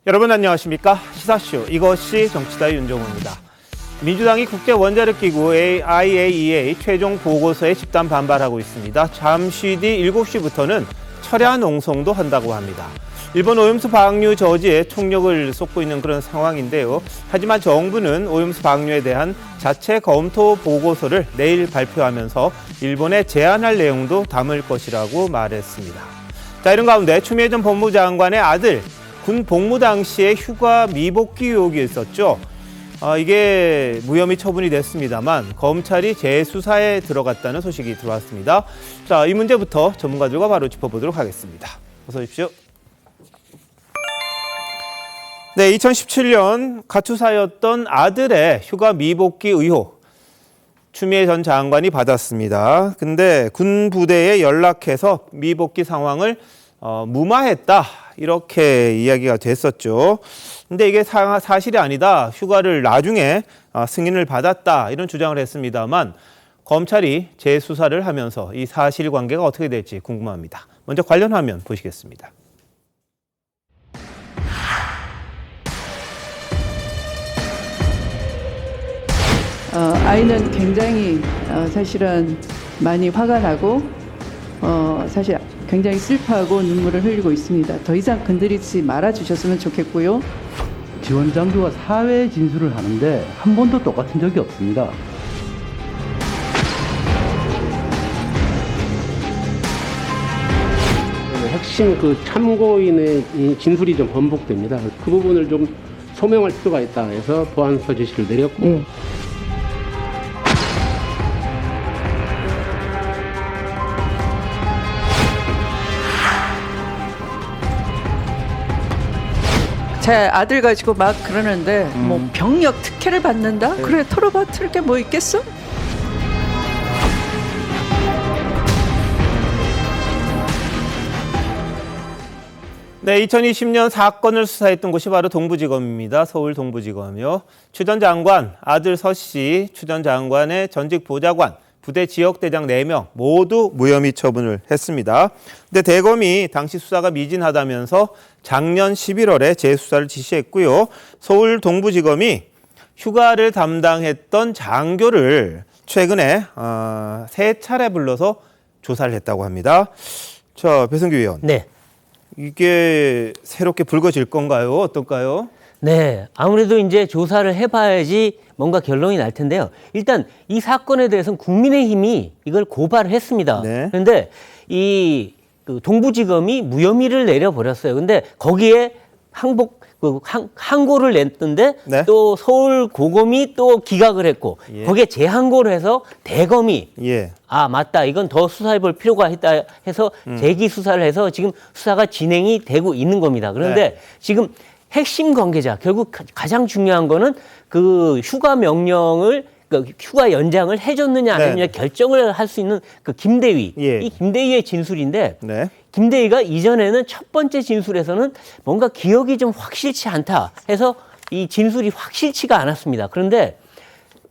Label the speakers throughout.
Speaker 1: 여러분 안녕하십니까? 시사쇼 이것이 정치다 윤종호입니다. 민주당이 국제원자력기구 IAEA 최종 보고서에 집단 반발하고 있습니다. 잠시 뒤 7시부터는 철야 농성도 한다고 합니다. 일본 오염수 방류 저지에 총력을 쏟고 있는 그런 상황인데요. 하지만 정부는 오염수 방류에 대한 자체 검토 보고서를 내일 발표하면서 일본에 제안할 내용도 담을 것이라고 말했습니다. 자, 이런 가운데 추미애 전 법무장관의 아들 군 복무 당시에 휴가 미복귀 의혹이 있었죠. 이게 무혐의 처분이 됐습니다만 검찰이 재수사에 들어갔다는 소식이 들어왔습니다. 자, 이 문제부터 전문가들과 바로 짚어보도록 하겠습니다. 어서 오십시오. 네, 2017년 가투사였던 아들의 휴가 미복귀 의혹 추미애 전 장관이 받았습니다. 근데 군 부대에 연락해서 미복귀 상황을 무마했다, 이렇게 이야기가 됐었죠. 근데 이게 사실이 아니다, 휴가를 나중에 승인을 받았다, 이런 주장을 했습니다만 검찰이 재수사를 하면서 이 사실관계가 어떻게 될지 궁금합니다. 먼저 관련 화면 보시겠습니다.
Speaker 2: 아이는 굉장히 사실은 많이 화가 나고 사실 굉장히 슬퍼하고 눈물을 흘리고 있습니다. 더 이상 건드리지 말아주셨으면 좋겠고요.
Speaker 3: 지원 장교가 사회 진술을 하는데 한 번도 똑같은 적이 없습니다.
Speaker 4: 핵심 참고인의 진술이 좀 번복됩니다. 그 부분을 좀 소명할 필요가 있다 해서 보안서 지시를 내렸고.
Speaker 2: 네. 제 아들 가지고 막 그러는데 뭐 병력 특혜를 받는다? 그래, 털어받을 게 뭐 있겠어?
Speaker 1: 네, 2020년 사건을 수사했던 곳이 바로 동부지검입니다. 서울 동부지검이요. 추 전 장관, 아들 서 씨, 추 전 장관의 전직 보좌관, 부대 지역대장 4명 모두 무혐의 처분을 했습니다. 근데 대검이 당시 수사가 미진하다면서 작년 11월에 재수사를 지시했고요. 서울 동부지검이 휴가를 담당했던 장교를 최근에 3차례 불러서 조사를 했다고 합니다. 자, 배성규 의원.
Speaker 5: 네.
Speaker 1: 이게 새롭게 불거질 건가요? 어떨까요?
Speaker 5: 네. 아무래도 이제 조사를 해봐야지 뭔가 결론이 날 텐데요. 일단 이 사건에 대해서는 국민의힘이 이걸 고발을 했습니다.
Speaker 1: 네.
Speaker 5: 그런데 그 동부지검이 무혐의를 내려버렸어요. 근데 거기에 항고를 냈던데
Speaker 1: 네.
Speaker 5: 또 서울고검이 또 기각을 했고
Speaker 1: 예.
Speaker 5: 거기에 재항고를 해서 대검이
Speaker 1: 예.
Speaker 5: 아, 맞다, 이건 더 수사해볼 필요가 있다 해서 재기 수사를 해서 지금 수사가 진행이 되고 있는 겁니다. 그런데
Speaker 1: 네.
Speaker 5: 지금 핵심 관계자, 결국 가장 중요한 거는 그 휴가 명령을, 그 휴가 연장을 해줬느냐 안 해줬느냐
Speaker 1: 네.
Speaker 5: 결정을 할 수 있는 그 김대위.
Speaker 1: 예.
Speaker 5: 이 김대위의 진술인데
Speaker 1: 네.
Speaker 5: 김대위가 이전에는 첫 번째 진술에서는 뭔가 기억이 좀 확실치 않다 해서 이 진술이 확실치가 않았습니다. 그런데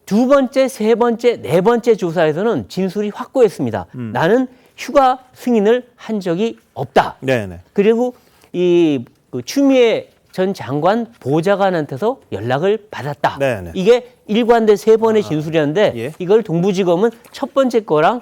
Speaker 5: 두 번째, 세 번째, 네 번째 조사에서는 진술이 확고했습니다. 나는 휴가 승인을 한 적이 없다.
Speaker 1: 네네.
Speaker 5: 그리고 그 추미애 전 장관 보좌관한테서 연락을 받았다.
Speaker 1: 네네.
Speaker 5: 이게 일관된 세 번의 진술이었는데
Speaker 1: 예.
Speaker 5: 이걸 동부지검은 첫 번째 거랑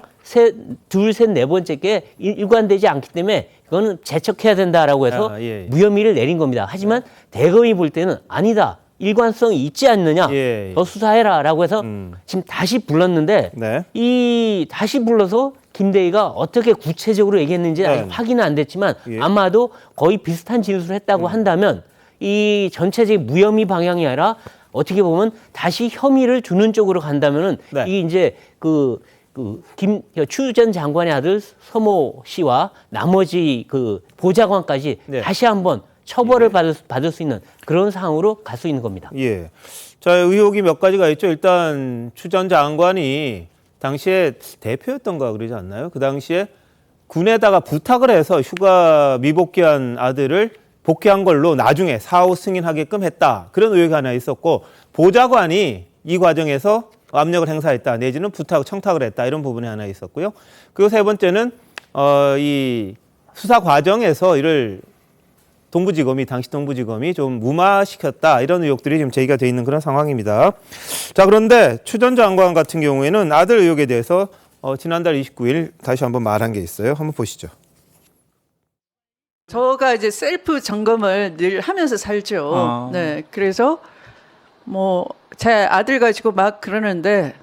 Speaker 5: 둘, 셋, 네 번째 게 일관되지 않기 때문에 이거는 재척해야 된다라고 해서
Speaker 1: 예.
Speaker 5: 무혐의를 내린 겁니다. 하지만 대검이 볼 때는 아니다, 일관성이 있지 않느냐,
Speaker 1: 예.
Speaker 5: 더 수사해라라고 해서 지금 다시 불렀는데
Speaker 1: 네.
Speaker 5: 이 다시 불러서 김대희가 어떻게 구체적으로 얘기했는지 아직
Speaker 1: 네.
Speaker 5: 확인은 안 됐지만
Speaker 1: 예.
Speaker 5: 아마도 거의 비슷한 진술을 했다고 한다면 이 전체적인 무혐의 방향이 아니라 어떻게 보면 다시 혐의를 주는 쪽으로 간다면은
Speaker 1: 네.
Speaker 5: 이게 이제 추 전 장관의 아들 서모 씨와 나머지 그 보좌관까지
Speaker 1: 네.
Speaker 5: 다시 한번 처벌을 받을 수 있는 그런 상황으로 갈 수 있는 겁니다.
Speaker 1: 예. 자, 의혹이 몇 가지가 있죠. 일단 추 전 장관이 당시에 대표였던가 그러지 않나요? 그 당시에 군에다가 부탁을 해서 휴가 미복귀한 아들을 복귀한 걸로 나중에 사후 승인하게끔 했다, 그런 의혹이 하나 있었고, 보좌관이 이 과정에서 압력을 행사했다 내지는 청탁을 했다, 이런 부분이 하나 있었고요. 그리고 세 번째는 이 수사 과정에서 이를 동부지검이 당시 동부지검이 좀 무마시켰다 이런 의혹들이 지금 제기가 돼 있는 그런 상황입니다. 자, 그런데 추 전 장관 같은 경우에는 아들 의혹에 대해서 지난달 29일 다시 한번 말한 게 있어요. 한번 보시죠.
Speaker 2: 저가 이제 셀프 점검을 늘 하면서 살죠. 네, 그래서 뭐 제 아들 가지고 막 그러는데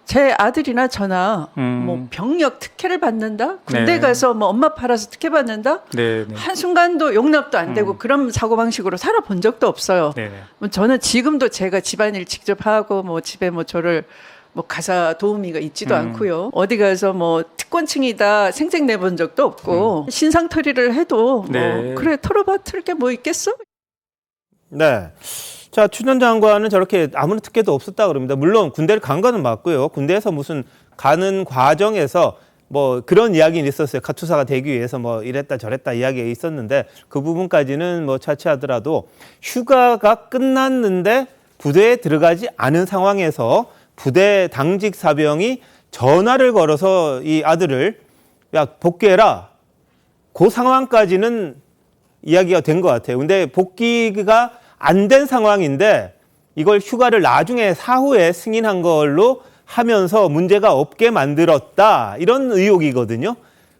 Speaker 2: 제 아들이나 저나 뭐 병력 특혜를 받는다, 군대
Speaker 6: 네.
Speaker 2: 가서 뭐 엄마 팔아서 특혜 받는다,
Speaker 6: 네, 네.
Speaker 2: 한 순간도 용납도 안 되고 그런 사고 방식으로 살아본 적도 없어요.
Speaker 6: 네, 네.
Speaker 2: 뭐 저는 지금도 제가 집안일 직접 하고 뭐 집에 뭐 저를 뭐 가사 도우미가 있지도 않고요. 어디 가서 뭐 특권층이다 생색 내본 적도 없고 신상털이를 해도
Speaker 6: 네.
Speaker 2: 뭐 그래 털어받을 게 뭐 있겠어?
Speaker 1: 네. 자, 추 전 장관은 저렇게 아무런 특혜도 없었다 그럽니다. 물론 군대를 간 거는 맞고요. 군대에서 무슨 가는 과정에서 뭐 그런 이야기는 있었어요. 카투사가 되기 위해서 뭐 이랬다 저랬다 이야기가 있었는데 그 부분까지는 뭐 차치하더라도 휴가가 끝났는데 부대에 들어가지 않은 상황에서 부대 당직 사병이 전화를 걸어서 이 아들을 야 복귀해라. 그 상황까지는 이야기가 된 것 같아요. 근데 복귀가 안 된 상황인데 이걸 휴가를 나중에 사후에 승인한 걸로 하면서 문제가 없게 만들었다. 이런 의혹이거든요.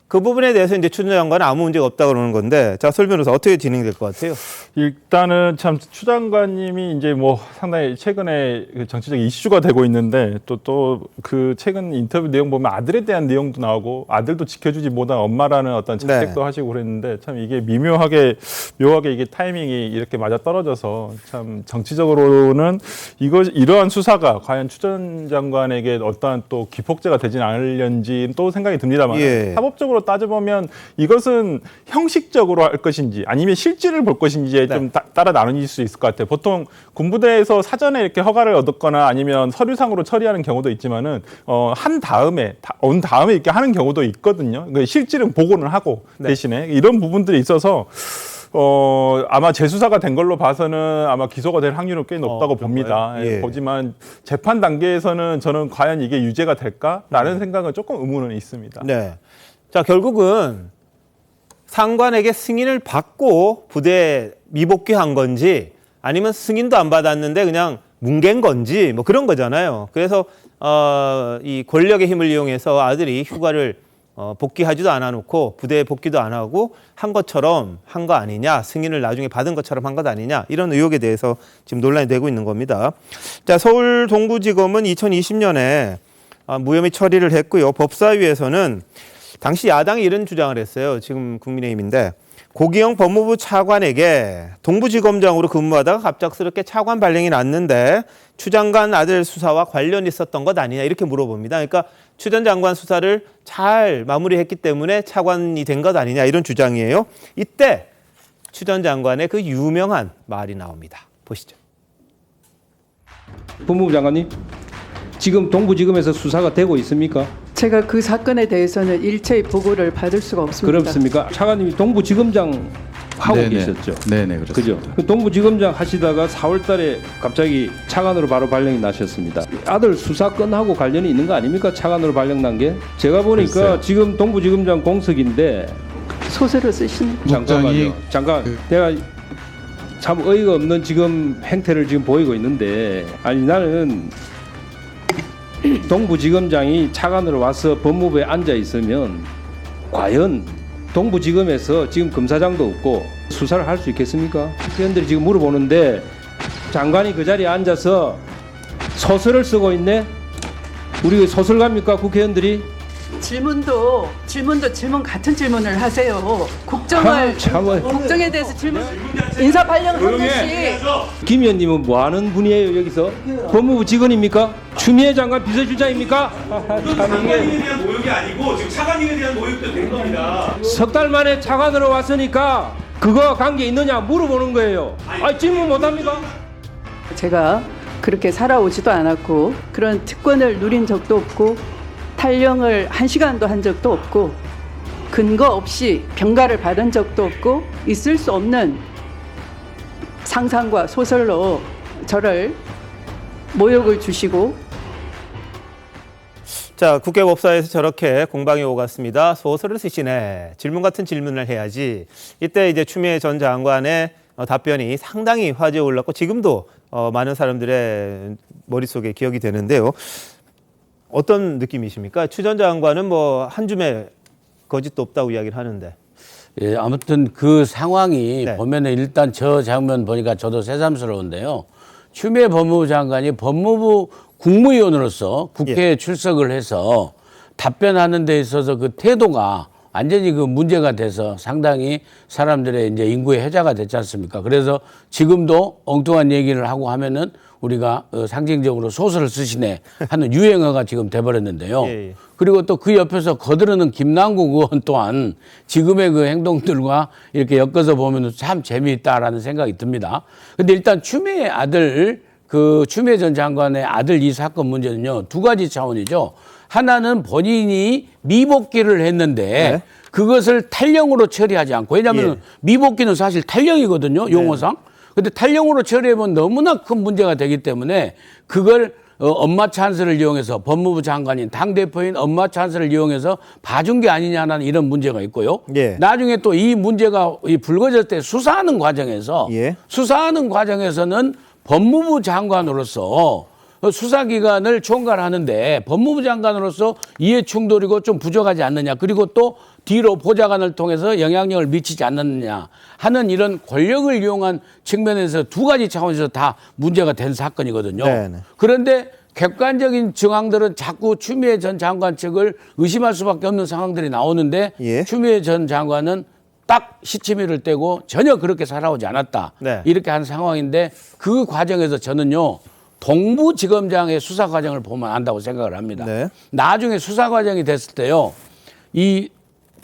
Speaker 1: 그 부분에 대해서 이제 추 전 장관은 아무 문제가 없다 그러는 건데, 자, 설 변호사 어떻게 진행될 것 같아요?
Speaker 6: 일단은 참 추 장관님이 이제 뭐 상당히 최근에 그 정치적 이슈가 되고 있는데 또 그 최근 인터뷰 내용 보면 아들에 대한 내용도 나오고 아들도 지켜주지 못한 엄마라는 어떤 자책도 하시고 그랬는데 참 이게 묘하게 이게 타이밍이 이렇게 맞아 떨어져서 참 정치적으로는 이러한 수사가 과연 추 전 장관에게 어떠한 또 기폭제가 되진 않을는지 또 생각이 듭니다만
Speaker 1: 예.
Speaker 6: 사법적으로 따져보면 이것은 형식적으로 할 것인지 아니면 실질을 볼 것인지에 좀 따라 나눠질 수 있을 것 같아요. 보통 군부대에서 사전에 이렇게 허가를 얻었거나 아니면 서류상으로 처리하는 경우도 있지만은 온 다음에 이렇게 하는 경우도 있거든요. 그러니까 실질은 보고는 하고 대신에 이런 부분들이 있어서 아마 재수사가 된 걸로 봐서는 아마 기소가 될 확률은 꽤 높다고 봅니다.
Speaker 1: 예.
Speaker 6: 보지만 재판 단계에서는 저는 과연 이게 유죄가 될까라는 생각은 조금 의문은 있습니다.
Speaker 1: 네. 자, 결국은 상관에게 승인을 받고 부대에 미복귀한 건지 아니면 승인도 안 받았는데 그냥 뭉갠 건지 뭐 그런 거잖아요. 그래서 이 권력의 힘을 이용해서 아들이 휴가를 복귀하지도 않아 놓고 부대에 복귀도 안 하고 한 것처럼 한 거 아니냐, 승인을 나중에 받은 것처럼 한 것 아니냐, 이런 의혹에 대해서 지금 논란이 되고 있는 겁니다. 자, 서울 동부지검은 2020년에 무혐의 처리를 했고요. 법사위에서는 당시 야당이 이런 주장을 했어요. 지금 국민의힘인데 고기영 법무부 차관에게 동부지검장으로 근무하다가 갑작스럽게 차관 발령이 났는데 추 장관 아들 수사와 관련이 있었던 것 아니냐 이렇게 물어봅니다. 그러니까 추 전 장관 수사를 잘 마무리했기 때문에 차관이 된 것 아니냐 이런 주장이에요. 이때 추 전 장관의 그 유명한 말이 나옵니다. 보시죠.
Speaker 7: 법무부 장관님, 지금 동부지검에서 수사가 되고 있습니까?
Speaker 2: 제가 그 사건에 대해서는 일체의 보고를 받을 수가 없습니다.
Speaker 7: 그렇습니까? 차관님이 동부지검장 하고 계셨죠?
Speaker 8: 네네, 그렇습니다.
Speaker 7: 그죠? 동부지검장 하시다가 4월달에 갑자기 차관으로 바로 발령이 나셨습니다. 아들 수사 건하고 관련이 있는 거 아닙니까? 차관으로 발령 난 게? 제가 보니까
Speaker 8: 글쎄요.
Speaker 7: 지금 동부지검장 공석인데
Speaker 2: 소설을 쓰신
Speaker 7: 잠깐만요. 잠깐, 내가 참 어이가 없는 지금 행태를 지금 보이고 있는데, 아니 나는 동부지검장이 차관으로 와서 법무부에 앉아 있으면 과연 동부지검에서 지금 검사장도 없고 수사를 할 수 있겠습니까? 국회의원들이 지금 물어보는데 장관이 그 자리에 앉아서 소설을 쓰고 있네? 우리 소설가입니까 국회의원들이?
Speaker 2: 질문 같은 질문을 하세요. 국정에 대해서 질문 인사 발령한 것이
Speaker 7: 김 의원님은 뭐 하는 분이에요 여기서? 법무부 직원입니까? 추미애 장관 비서실장입니까?
Speaker 9: 장관님에 대한 모욕이 아니고 지금 차관님에 대한 모욕도 된 겁니다.
Speaker 7: 석 달 만에 차관으로 왔으니까 그거 관계 있느냐 물어보는 거예요. 질문 못합니까?
Speaker 2: 제가 그렇게 살아오지도 않았고 그런 특권을 누린 적도 없고 탈영을 1시간도 한 적도 없고 근거 없이 병가를 받은 적도 없고 있을 수 없는 상상과 소설로 저를 모욕을 주시고
Speaker 1: 자, 국회 법사에서 저렇게 공방이 오갔습니다. 소설을 쓰시네. 질문 같은 질문을 해야지. 이때 이제 추미애 전 장관의 답변이 상당히 화제에 올랐고 지금도 많은 사람들의 머릿속에 기억이 되는데요. 어떤 느낌이십니까? 추 전 장관은 뭐 한 줌의 거짓도 없다고 이야기를 하는데.
Speaker 8: 예, 아무튼 그 상황이
Speaker 1: 네.
Speaker 8: 보면은 일단 저 장면 보니까 저도 새삼스러운데요. 추미애 법무부 장관이 법무부 국무위원으로서 국회에 출석을 해서 답변하는 데 있어서 그 태도가 완전히 그 문제가 돼서 상당히 사람들의 이제 인구의 해자가 됐지 않습니까? 그래서 지금도 엉뚱한 얘기를 하고 하면은 우리가 상징적으로 소설을 쓰시네 하는 유행어가 지금 돼버렸는데요.
Speaker 1: 예.
Speaker 8: 그리고 또 그 옆에서 거드르는 김남국 의원 또한 지금의 그 행동들과 이렇게 엮어서 보면 참 재미있다라는 생각이 듭니다. 근데 일단 추미애 아들, 그 추미애 전 장관의 아들 이 사건 문제는요, 두 가지 차원이죠. 하나는 본인이 미복귀를 했는데
Speaker 1: 네.
Speaker 8: 그것을 탈령으로 처리하지 않고, 왜냐하면
Speaker 1: 예.
Speaker 8: 미복귀는 사실 탈령이거든요, 용어상. 근데 탈령으로 처리하면 너무나 큰 문제가 되기 때문에 그걸 엄마 찬스를 이용해서 법무부 장관인 당대표인 엄마 찬스를 이용해서 봐준 게 아니냐는 이런 문제가 있고요.
Speaker 1: 예.
Speaker 8: 나중에 또 이 문제가 불거졌을 때 수사하는 과정에서
Speaker 1: 예.
Speaker 8: 수사하는 과정에서는 법무부 장관으로서 수사기관을 총괄하는데 법무부 장관으로서 이해 충돌이고 좀 부족하지 않느냐. 그리고 또 뒤로 보좌관을 통해서 영향력을 미치지 않느냐 하는 이런 권력을 이용한 측면에서 두 가지 차원에서 다 문제가 된 사건이거든요.
Speaker 1: 네네.
Speaker 8: 그런데 객관적인 정황들은 자꾸 추미애 전 장관 측을 의심할 수밖에 없는 상황들이 나오는데
Speaker 1: 예.
Speaker 8: 추미애 전 장관은 딱 시치미를 떼고 전혀 그렇게 살아오지 않았다.
Speaker 1: 네.
Speaker 8: 이렇게 한 상황인데 그 과정에서 저는요. 동부지검장의 수사 과정을 보면 안다고 생각을 합니다.
Speaker 1: 네.
Speaker 8: 나중에 수사 과정이 됐을 때요. 이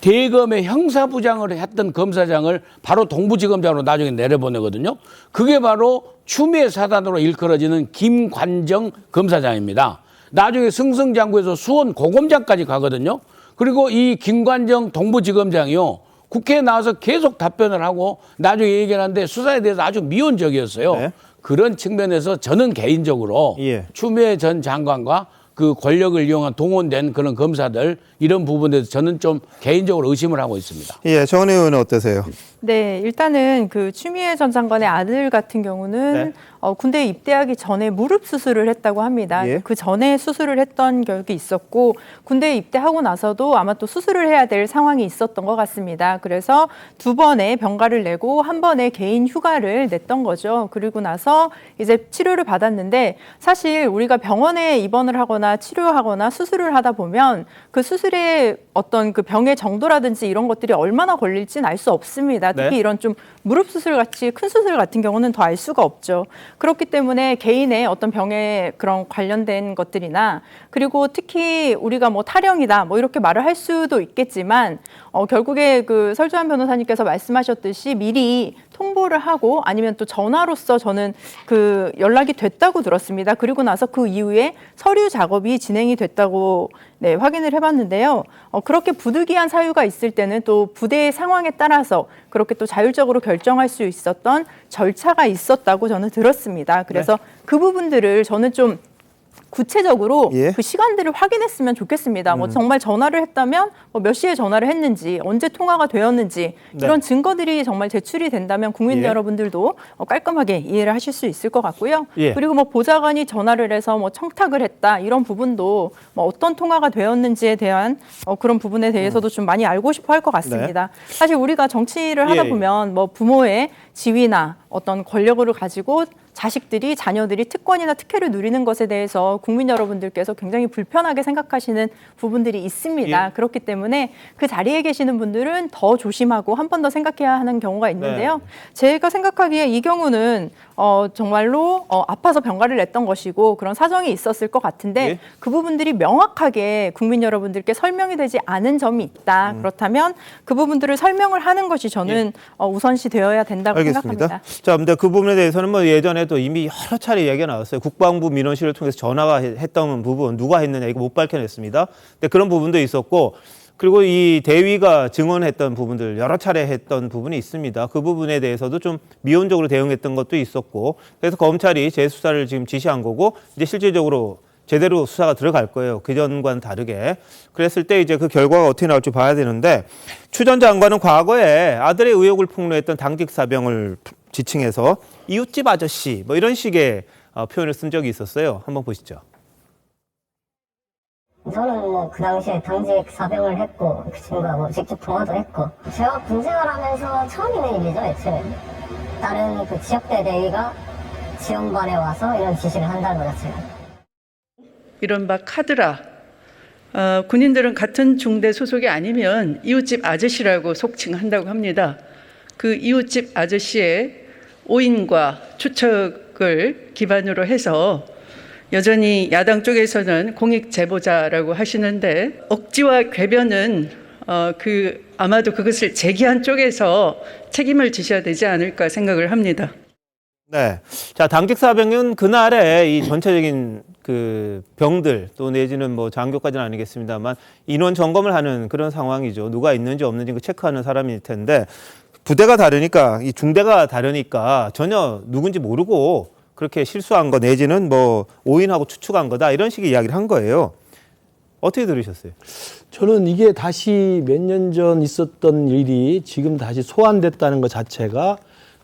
Speaker 8: 대검의 형사부장을 했던 검사장을 바로 동부지검장으로 나중에 내려보내거든요. 그게 바로 추미애 사단으로 일컬어지는 김관정 검사장입니다. 나중에 승승장구해서 수원 고검장까지 가거든요. 그리고 이 김관정 동부지검장이요. 국회에 나와서 계속 답변을 하고 나중에 얘기를 하는데 수사에 대해서 아주 미온적이었어요.
Speaker 1: 네.
Speaker 8: 그런 측면에서 저는 개인적으로
Speaker 1: 예.
Speaker 8: 추미애 전 장관과 그 권력을 이용한 동원된 그런 검사들 이런 부분에 대해서 저는 좀 개인적으로 의심을 하고 있습니다.
Speaker 1: 예, 정은혜 의원은 어떠세요?
Speaker 10: 네, 일단은 그 추미애 전 장관의 아들 같은 경우는
Speaker 1: 네.
Speaker 10: 군대에 입대하기 전에 무릎 수술을 했다고 합니다.
Speaker 1: 예.
Speaker 10: 그 전에 수술을 했던 적이 있었고 군대에 입대하고 나서도 아마 또 수술을 해야 될 상황이 있었던 것 같습니다. 그래서 두 번의 병가를 내고 한 번의 개인 휴가를 냈던 거죠. 그리고 나서 이제 치료를 받았는데 사실 우리가 병원에 입원을 하거나 치료하거나 수술을 하다 보면 그 수술의 어떤 그 병의 정도라든지 이런 것들이 얼마나 걸릴지는 알 수 없습니다. 특히
Speaker 1: 네.
Speaker 10: 이런 좀 무릎 수술 같이 큰 수술 같은 경우는 더 알 수가 없죠. 그렇기 때문에 개인의 어떤 병에 그런 관련된 것들이나 그리고 특히 우리가 뭐 탈영이다 뭐 이렇게 말을 할 수도 있겠지만 결국에 그 설주환 변호사님께서 말씀하셨듯이 미리 통보를 하고 아니면 또 전화로서 저는 그 연락이 됐다고 들었습니다. 그리고 나서 그 이후에 서류 작업이 진행이 됐다고 네, 확인을 해봤는데요. 그렇게 부득이한 사유가 있을 때는 또 부대의 상황에 따라서 그렇게 또 자율적으로 결정할 수 있었던 절차가 있었다고 저는 들었습니다. 그래서 그 부분들을 저는 좀 구체적으로
Speaker 1: 예.
Speaker 10: 그 시간들을 확인했으면 좋겠습니다. 뭐 정말 전화를 했다면 몇 시에 전화를 했는지, 언제 통화가 되었는지
Speaker 1: 네.
Speaker 10: 이런 증거들이 정말 제출이 된다면 국민
Speaker 1: 예.
Speaker 10: 여러분들도 깔끔하게 이해를 하실 수 있을 것 같고요.
Speaker 1: 예.
Speaker 10: 그리고 뭐 보좌관이 전화를 해서 뭐 청탁을 했다 이런 부분도 뭐 어떤 통화가 되었는지에 대한 그런 부분에 대해서도 좀 많이 알고 싶어 할 것 같습니다. 사실 우리가 정치를 하다
Speaker 1: 예.
Speaker 10: 보면 뭐 부모의 지위나 어떤 권력을 가지고 자식들이 자녀들이 특권이나 특혜를 누리는 것에 대해서 국민 여러분들께서 굉장히 불편하게 생각하시는 부분들이 있습니다.
Speaker 1: 예.
Speaker 10: 그렇기 때문에 그 자리에 계시는 분들은 더 조심하고 한 번 더 생각해야 하는 경우가 있는데요. 제가 생각하기에 이 경우는 정말로 아파서 병가를 냈던 것이고 그런 사정이 있었을 것 같은데
Speaker 1: 예.
Speaker 10: 그 부분들이 명확하게 국민 여러분들께 설명이 되지 않은 점이 있다. 그렇다면 그 부분들을 설명을 하는 것이 저는 우선시 되어야 된다고
Speaker 1: 알겠습니다.
Speaker 10: 생각합니다.
Speaker 1: 자, 근데 그 부분에 대해서는 뭐 예전에도 이미 여러 차례 얘기가 나왔어요. 국방부 민원실을 통해서 전화가 했던 부분 누가 했느냐 이거 못 밝혀냈습니다. 근데 그런 부분도 있었고 그리고 이 대위가 증언했던 부분들 여러 차례 했던 부분이 있습니다. 그 부분에 대해서도 좀 미온적으로 대응했던 것도 있었고 그래서 검찰이 재수사를 지금 지시한 거고 이제 실질적으로 제대로 수사가 들어갈 거예요. 그전과는 다르게. 그랬을 때 이제 그 결과가 어떻게 나올지 봐야 되는데 추 전 장관은 과거에 아들의 의혹을 폭로했던 당직 사병을 지칭해서 이웃집 아저씨 뭐 이런 식의 표현을 쓴 적이 있었어요. 한번 보시죠.
Speaker 11: 저는 뭐 그 당시에 당직 사병을 했고 그 친구하고 직접 통화도 했고 제가 군 생활하면서 처음 있는 일이죠. 애초에 다른 그 지역대 대위가 지원반에 와서 이런 지시를 한다는 것 자체가
Speaker 2: 이른바 카드라. 군인들은 같은 중대 소속이 아니면 이웃집 아저씨라고 속칭한다고 합니다. 그 이웃집 아저씨의 오인과 추측을 기반으로 해서 여전히 야당 쪽에서는 공익 제보자라고 하시는데 억지와 궤변은 아마도 그것을 제기한 쪽에서 책임을 지셔야 되지 않을까 생각을 합니다.
Speaker 1: 네. 자, 당직 사병은 그날에 이 전체적인 그 병들 또 내지는 뭐 장교까지는 아니겠습니다만 인원 점검을 하는 그런 상황이죠. 누가 있는지 없는지 그 체크하는 사람일 텐데 부대가 다르니까 이 중대가 다르니까 전혀 누군지 모르고 그렇게 실수한 거 내지는 뭐 오인하고 추측한 거다 이런 식의 이야기를 한 거예요. 어떻게 들으셨어요?
Speaker 3: 저는 이게 다시 몇 년 전 있었던 일이 지금 다시 소환됐다는 것 자체가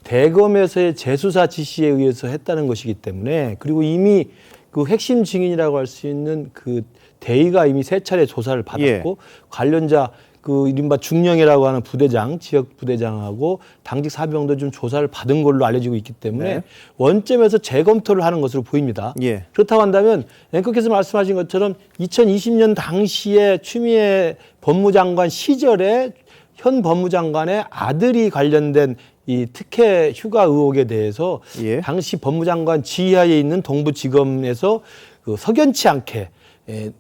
Speaker 3: 대검에서의 재수사 지시에 의해서 했다는 것이기 때문에 그리고 이미 그 핵심 증인이라고 할 수 있는 그 대위가 이미 3차례 조사를 받았고 관련자 그 이른바 중령이라고 하는 부대장, 지역 부대장하고 당직 사병도 좀 조사를 받은 걸로 알려지고 있기 때문에 원점에서 재검토를 하는 것으로 보입니다. 그렇다고 한다면 앵커께서 말씀하신 것처럼 2020년 당시에 추미애 법무장관 시절에 현 법무장관의 아들이 관련된 이 특혜 휴가 의혹에 대해서 당시 법무장관 지휘하에 있는 동부지검에서 그 석연치 않게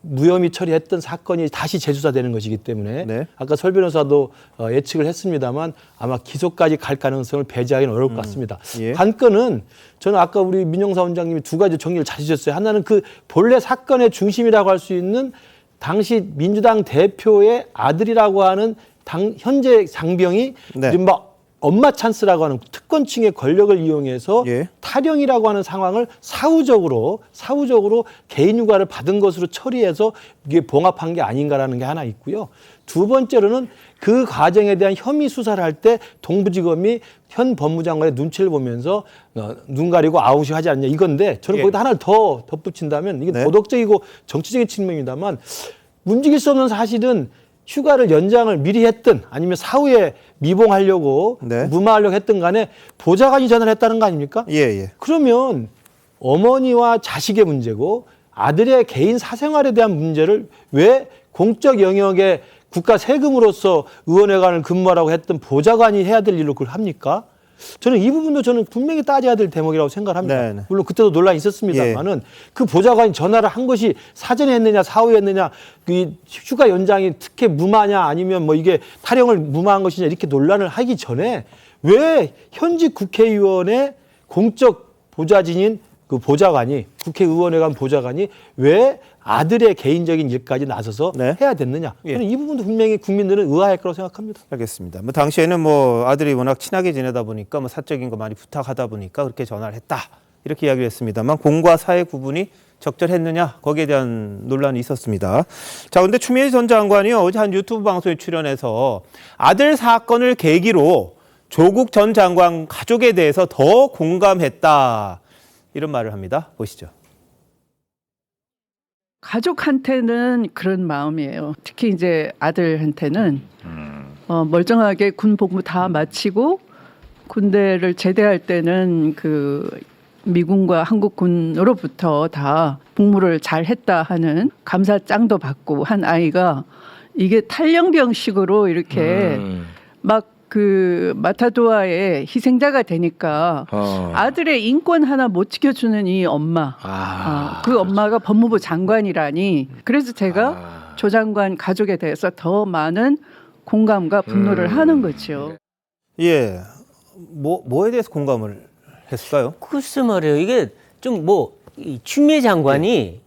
Speaker 3: 무혐의 처리했던 사건이 다시 재수사되는 것이기 때문에 아까 설 변호사도 예측을 했습니다만 아마 기소까지 갈 가능성을 배제하기는 어려울 것 같습니다. 관건은 저는 아까 우리 민영사 원장님이 두 가지 정리를 잘 해주셨어요. 하나는 그 본래 사건의 중심이라고 할 수 있는 당시 민주당 대표의 아들이라고 하는 현재 장병이 이른바 엄마 찬스라고 하는 특권층의 권력을 이용해서 탈영이라고 하는 상황을 사후적으로 개인 휴가를 받은 것으로 처리해서 이게 봉합한 게 아닌가라는 게 하나 있고요. 두 번째로는 그 과정에 대한 혐의 수사를 할 때 동부지검이 현 법무장관의 눈치를 보면서 눈 가리고 아웃이 하지 않냐 이건데 저는 거기다 하나를 더 덧붙인다면 이게 도덕적이고 정치적인 측면입니다만 움직일 수 없는 사실은 휴가를 연장을 미리 했든 아니면 사후에 미봉하려고 무마하려고 했든 간에 보좌관이 전화를 했다는 거 아닙니까? 그러면 어머니와 자식의 문제고 아들의 개인 사생활에 대한 문제를 왜 공적 영역에 국가 세금으로서 의원회관을 근무하라고 했던 보좌관이 해야 될 일로 그걸 합니까? 저는 이 부분도 저는 분명히 따져야 될 대목이라고 생각을 합니다. 물론 그때도 논란이 있었습니다만은 그 보좌관이 전화를 한 것이 사전에 했느냐 사후에 했느냐 그 휴가 연장이 특혜 무마냐 아니면 뭐 이게 탈영을 무마한 것이냐 이렇게 논란을 하기 전에 왜 현직 국회의원의 공적 보좌진인 그 보좌관이 국회의원회관 보좌관이 왜 아들의 개인적인 일까지 나서서 해야 됐느냐. 저는 이 부분도 분명히 국민들은 의아할 거라고 생각합니다.
Speaker 1: 알겠습니다. 뭐 당시에는 뭐 아들이 워낙 친하게 지내다 보니까 뭐 사적인 거 많이 부탁하다 보니까 그렇게 전화를 했다. 이렇게 이야기를 했습니다만 공과 사의 구분이 적절했느냐 거기에 대한 논란이 있었습니다. 자, 근데 추미애 전 장관이 어제 한 유튜브 방송에 출연해서 아들 사건을 계기로 조국 전 장관 가족에 대해서 더 공감했다. 이런 말을 합니다. 보시죠.
Speaker 2: 가족한테는 그런 마음이에요. 특히 이제 아들한테는 멀쩡하게 군 복무 다 마치고 군대를 제대할 때는 그 미군과 한국군으로부터 다 복무를 잘 했다 하는 감사장도 받고 한 아이가 이게 탈영병식으로 이렇게 막 그 마타도아의 희생자가 되니까 아들의 인권 하나 못 지켜주는 이 엄마, 그 엄마가 법무부 장관이라니 그래서 제가 조 장관 가족에 대해서 더 많은 공감과 분노를 하는 거죠.
Speaker 1: 뭐에 대해서 공감을 했을까요?
Speaker 5: 글쎄 말이에요. 이게 좀 추미애 장관이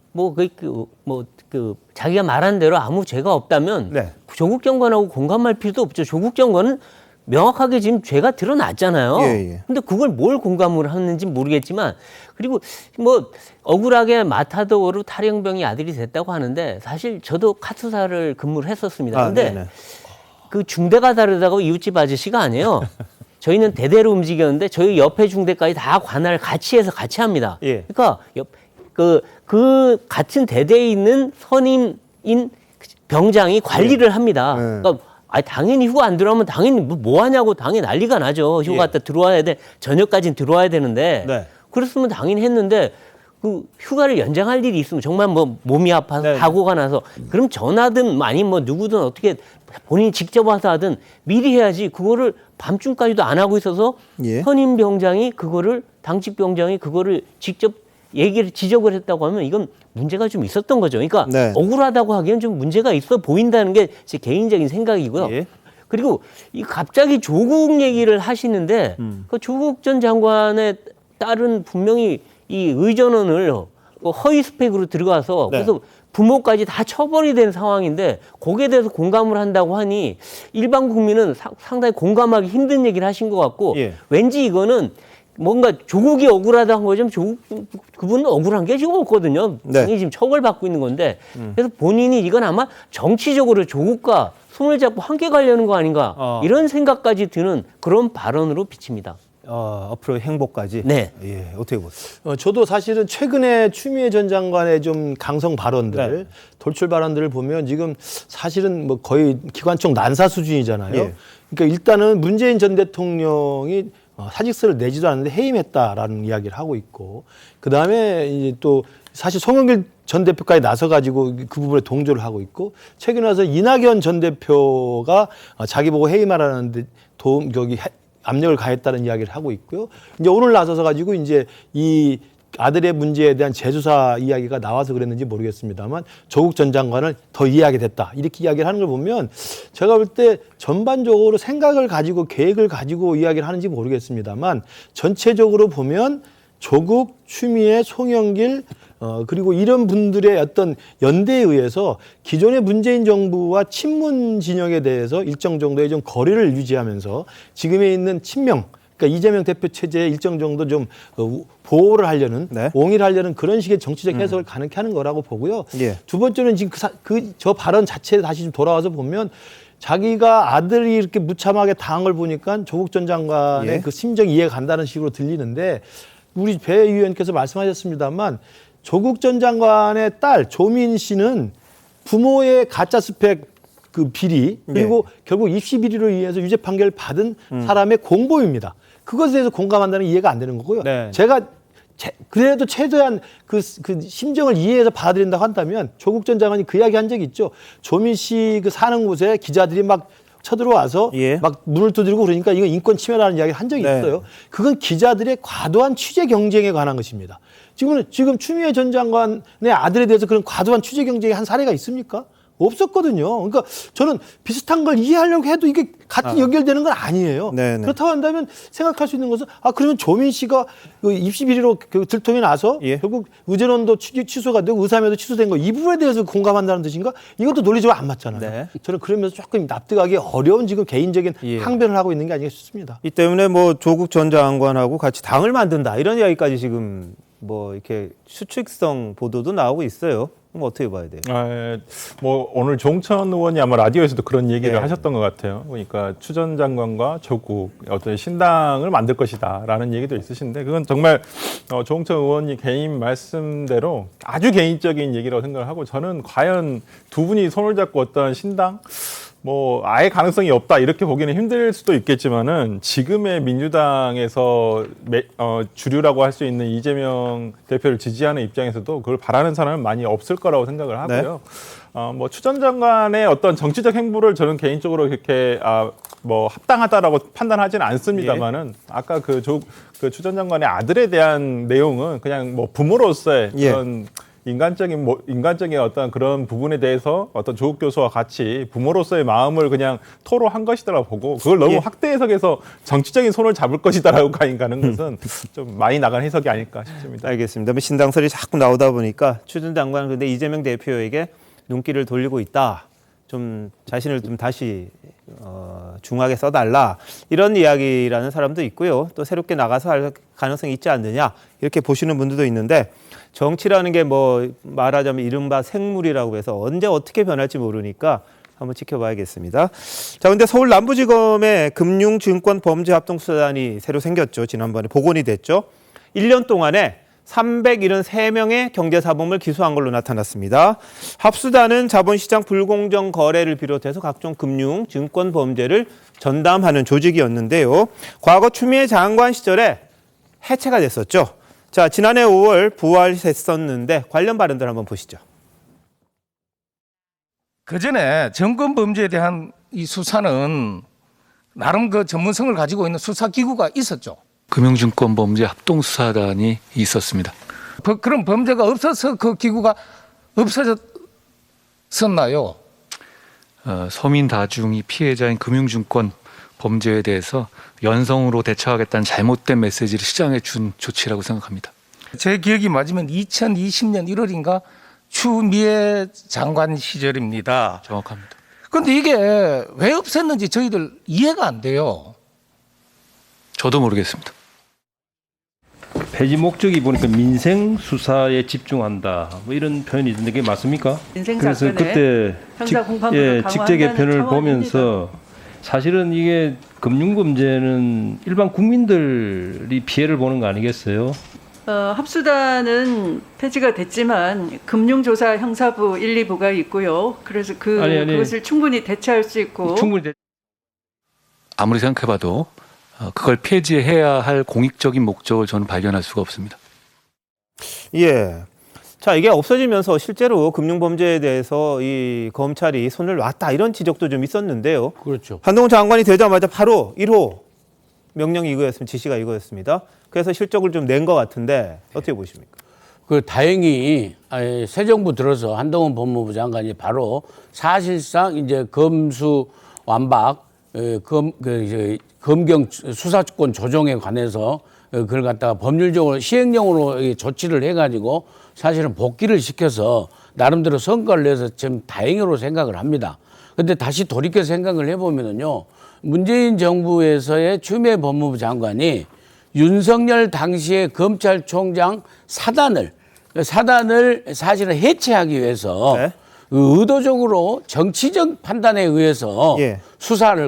Speaker 5: 자기가 말한 대로 아무 죄가 없다면 조국 장관하고 공감할 필요도 없죠. 조국 장관은 명확하게 지금 죄가 드러났잖아요.
Speaker 1: 예.
Speaker 5: 근데 그걸 뭘 공감을 하는지 모르겠지만 그리고 뭐 억울하게 마타도어로 탈영병이 아들이 됐다고 하는데 사실 저도 카투사를 근무를 했었습니다. 근데
Speaker 1: 네네.
Speaker 5: 그 중대가 다르다고 이웃집 아저씨가 아니에요. 저희는 대대로 움직였는데 저희 옆에 중대까지 다 관할 같이 해서 같이 합니다.
Speaker 1: 예.
Speaker 5: 그러니까 그 같은 대대에 있는 선임인 병장이 관리를 합니다. 그러니까 당연히 휴가 안 들어오면 당연히 뭐 하냐고 당연히 난리가 나죠. 휴가 때 들어와야 돼. 저녁까지는 들어와야 되는데.
Speaker 1: 네.
Speaker 5: 그랬으면 당연히 했는데 그 휴가를 연장할 일이 있으면 정말 뭐 몸이 아파서
Speaker 1: 네.
Speaker 5: 사고가 나서 그럼 전화든 아니면 뭐 누구든 어떻게 본인이 직접 와서 하든 미리 해야지 그거를 밤중까지도 안 하고 있어서
Speaker 1: 예.
Speaker 5: 선임 병장이 그거를 당직 병장이 그거를 직접 지적을 했다고 하면 이건 문제가 좀 있었던 거죠. 그러니까
Speaker 1: 네.
Speaker 5: 억울하다고 하기엔 좀 문제가 있어 보인다는 게 제 개인적인 생각이고요.
Speaker 1: 예.
Speaker 5: 그리고 이 갑자기 조국 얘기를 하시는데 그 조국 전 장관의 딸은 분명히 이 의전원을 허위 스펙으로 들어가서
Speaker 1: 네.
Speaker 5: 그래서 부모까지 다 처벌이 된 상황인데 거기에 대해서 공감을 한다고 하니 일반 국민은 상당히 공감하기 힘든 얘기를 하신 것 같고
Speaker 1: 예.
Speaker 5: 왠지 이거는 뭔가 조국이 억울하다 한 거죠. 그분은 억울한 게 지금 없거든요.
Speaker 1: 네.
Speaker 5: 당연히 지금 처벌받고 있는 건데 그래서 본인이 이건 아마 정치적으로 조국과 손을 잡고 함께 가려는 거 아닌가 이런 생각까지 드는 그런 발언으로 비칩니다.
Speaker 1: 앞으로 행보까지.
Speaker 5: 네.
Speaker 1: 예, 어떻게 보세요?
Speaker 3: 저도 사실은 최근에 추미애 전 장관의 좀 강성 발언들,
Speaker 1: 네.
Speaker 3: 돌출 발언들을 보면 지금 사실은 뭐 거의 기관총 난사 수준이잖아요.
Speaker 1: 예.
Speaker 3: 그러니까 일단은 문재인 전 대통령이 사직서를 내지도 않는데 해임했다라는 이야기를 하고 있고, 그 다음에 이제 또 사실 송영길 전 대표까지 나서가지고 그 부분에 동조를 하고 있고, 최근에 와서 이낙연 전 대표가 자기 보고 해임하라는데 압력을 가했다는 이야기를 하고 있고요. 이제 오늘 나서서 가지고 이제 이 아들의 문제에 대한 재수사 이야기가 나와서 그랬는지 모르겠습니다만 조국 전 장관을 더 이해하게 됐다. 이렇게 이야기를 하는 걸 보면 제가 볼 때 전반적으로 생각을 가지고 계획을 가지고 이야기를 하는지 모르겠습니다만 전체적으로 보면 조국, 추미애, 송영길 그리고 이런 분들의 어떤 연대에 의해서 기존의 문재인 정부와 친문 진영에 대해서 일정 정도의 좀 거리를 유지하면서 지금에 있는 친명, 그러니까 이재명 대표 체제에 일정 정도 좀 보호를 하려는,
Speaker 1: 네.
Speaker 3: 옹일하려는 그런 식의 정치적 해석을 가능케 하는 거라고 보고요.
Speaker 1: 예.
Speaker 3: 두 번째는 지금 저 발언 자체에 다시 좀 돌아와서 보면 자기가 아들이 이렇게 무참하게 당한 걸 보니까 조국 전 장관의
Speaker 1: 예.
Speaker 3: 그 심정이 이해가 간다는 식으로 들리는데 우리 배 의원께서 말씀하셨습니다만 조국 전 장관의 딸 조민 씨는 부모의 가짜 스펙 그 비리 그리고 결국 입시 비리로 인해서 유죄 판결을 받은 사람의 공범입니다. 그것에 대해서 공감한다는 이해가 안 되는 거고요.
Speaker 1: 네.
Speaker 3: 제가 그래도 최대한 그 심정을 이해해서 받아들인다고 한다면 조국 전 장관이 그 이야기 한 적이 있죠. 조민 씨 그 사는 곳에 기자들이 막 쳐들어와서
Speaker 1: 예.
Speaker 3: 막 문을 두드리고 그러니까 이거 인권 침해라는 이야기를 한 적이
Speaker 1: 네.
Speaker 3: 있어요. 그건 기자들의 과도한 취재 경쟁에 관한 것입니다. 지금 추미애 전 장관의 아들에 대해서 그런 과도한 취재 경쟁에 한 사례가 있습니까? 없었거든요. 그러니까 저는 비슷한 걸 이해하려고 해도 이게 같은 연결되는 건 아니에요.
Speaker 1: 네네.
Speaker 3: 그렇다고 한다면 생각할 수 있는 것은 그러면 조민 씨가 그 입시 비리로 들통이 나서
Speaker 1: 예.
Speaker 3: 결국 의전원도 취소가 되고 의사면도 취소된 거 이 부분에 대해서 공감한다는 뜻인가? 이것도 논리적으로 안 맞잖아요.
Speaker 1: 네.
Speaker 3: 저는 그러면서 조금 납득하기 어려운 지금 개인적인
Speaker 1: 예.
Speaker 3: 항변을 하고 있는 게 아닌가 싶습니다.
Speaker 1: 이 때문에 뭐 조국 전 장관하고 같이 당을 만든다 이런 이야기까지 지금 뭐 이렇게 추측성 보도도 나오고 있어요. 그럼 어떻게 봐야 돼요?
Speaker 6: 뭐 오늘 종천 의원이 아마 라디오에서도 그런 얘기를
Speaker 1: 네.
Speaker 6: 하셨던 것 같아요. 그러니까 추 전 장관과 조국 어떤 신당을 만들 것이다라는 얘기도 있으신데 그건 정말 종천 의원이 개인 말씀대로 아주 개인적인 얘기라고 생각을 하고 저는 과연 두 분이 손을 잡고 어떤 신당 뭐 아예 가능성이 없다 이렇게 보기는 힘들 수도 있겠지만은 지금의 민주당에서 주류라고 할 수 있는 이재명 대표를 지지하는 입장에서도 그걸 바라는 사람은 많이 없을 거라고 생각을 하고요. 뭐 추 전 장관의 어떤 정치적 행보를 저는 개인적으로 그렇게 뭐 합당하다라고 판단하지는 않습니다만은 아까 그 추 전 장관의 아들에 대한 내용은 그냥 뭐 부모로서의 그런 인간적인 어떤 그런 부분에 대해서 어떤 조국 교수와 같이 부모로서의 마음을 그냥 토로한 것이다라고 보고 그걸 너무 확대 해석해서 정치적인 손을 잡을 것이다라고 가는 것은 좀 많이 나간 해석이 아닐까 싶습니다.
Speaker 1: 알겠습니다. 신당설이 자꾸 나오다 보니까 추 전 장관은 근데 이재명 대표에게 눈길을 돌리고 있다. 좀 자신을 좀 다시 중하게 써달라 이런 이야기라는 사람도 있고요. 또 새롭게 나가서 할 가능성이 있지 않느냐 이렇게 보시는 분들도 있는데 정치라는 게 뭐 말하자면 이른바 생물이라고 해서 언제 어떻게 변할지 모르니까 한번 지켜봐야겠습니다. 자, 근데 서울 남부지검에 금융증권범죄합동수사단이 새로 생겼죠. 지난번에 복원이 됐죠. 1년 동안에 373명의 경제사범을 기소한 걸로 나타났습니다. 합수단은 자본시장 불공정 거래를 비롯해서 각종 금융, 증권 범죄를 전담하는 조직이었는데요. 과거 추미애 장관 시절에 해체가 됐었죠. 자, 지난해 5월 부활했었는데 관련 발언들 한번 보시죠.
Speaker 12: 그전에 정권 범죄에 대한 이 수사는 나름 그 전문성을 가지고 있는 수사기구가 있었죠.
Speaker 13: 금융증권범죄합동수사단이 있었습니다.
Speaker 12: 그런 범죄가 없어서 그 기구가 없어졌었나요?
Speaker 13: 서민 다중이 피해자인 금융증권 범죄에 대해서 연성으로 대처하겠다는 잘못된 메시지를 시장에 준 조치라고 생각합니다.
Speaker 12: 제 기억이 맞으면 2020년 1월인가 추미애 장관 시절입니다.
Speaker 13: 정확합니다.
Speaker 12: 그런데 이게 왜 없앴는지 저희들 이해가 안 돼요.
Speaker 13: 저도 모르겠습니다.
Speaker 7: 폐지 목적이 보니까 민생 수사에 집중한다. 뭐 이런 표현이 있는데 그게 맞습니까?
Speaker 2: 민생
Speaker 7: 그래서
Speaker 2: 사건에
Speaker 7: 그때 직제 개편을 보면서 사실은 이게 금융범죄는 일반 국민들이 피해를 보는 거 아니겠어요?
Speaker 2: 합수단은 폐지가 됐지만 금융조사 형사부 1, 2부가 있고요. 그래서 그것을 충분히 대체할 수 있고.
Speaker 13: 아무리 생각해봐도 그걸 폐지해야 할 공익적인 목적을 저는 발견할 수가 없습니다.
Speaker 1: 예. 자, 이게 없어지면서 실제로 금융범죄에 대해서 이 검찰이 손을 놨다 이런 지적도 좀 있었는데요.
Speaker 8: 그렇죠.
Speaker 1: 한동훈 장관이 되자마자 바로 1호 명령이 이거였습니다. 지시가 이거였습니다. 그래서 실적을 좀 낸 것 같은데 어떻게 보십니까?
Speaker 8: 다행히 새 정부 들어서 한동훈 법무부 장관이 바로 사실상 이제 검수완박 검경 수사권 조정에 관해서 그걸 갖다가 법률적으로 시행령으로 조치를 해가지고 사실은 복귀를 시켜서 나름대로 성과를 내서 좀 다행으로 생각을 합니다. 근데 다시 돌이켜 생각을 해보면은요, 문재인 정부에서의 추미애 법무부 장관이 윤석열 당시의 검찰총장 사단을 사실은 해체하기 위해서
Speaker 1: 네.
Speaker 8: 의도적으로 정치적 판단에 의해서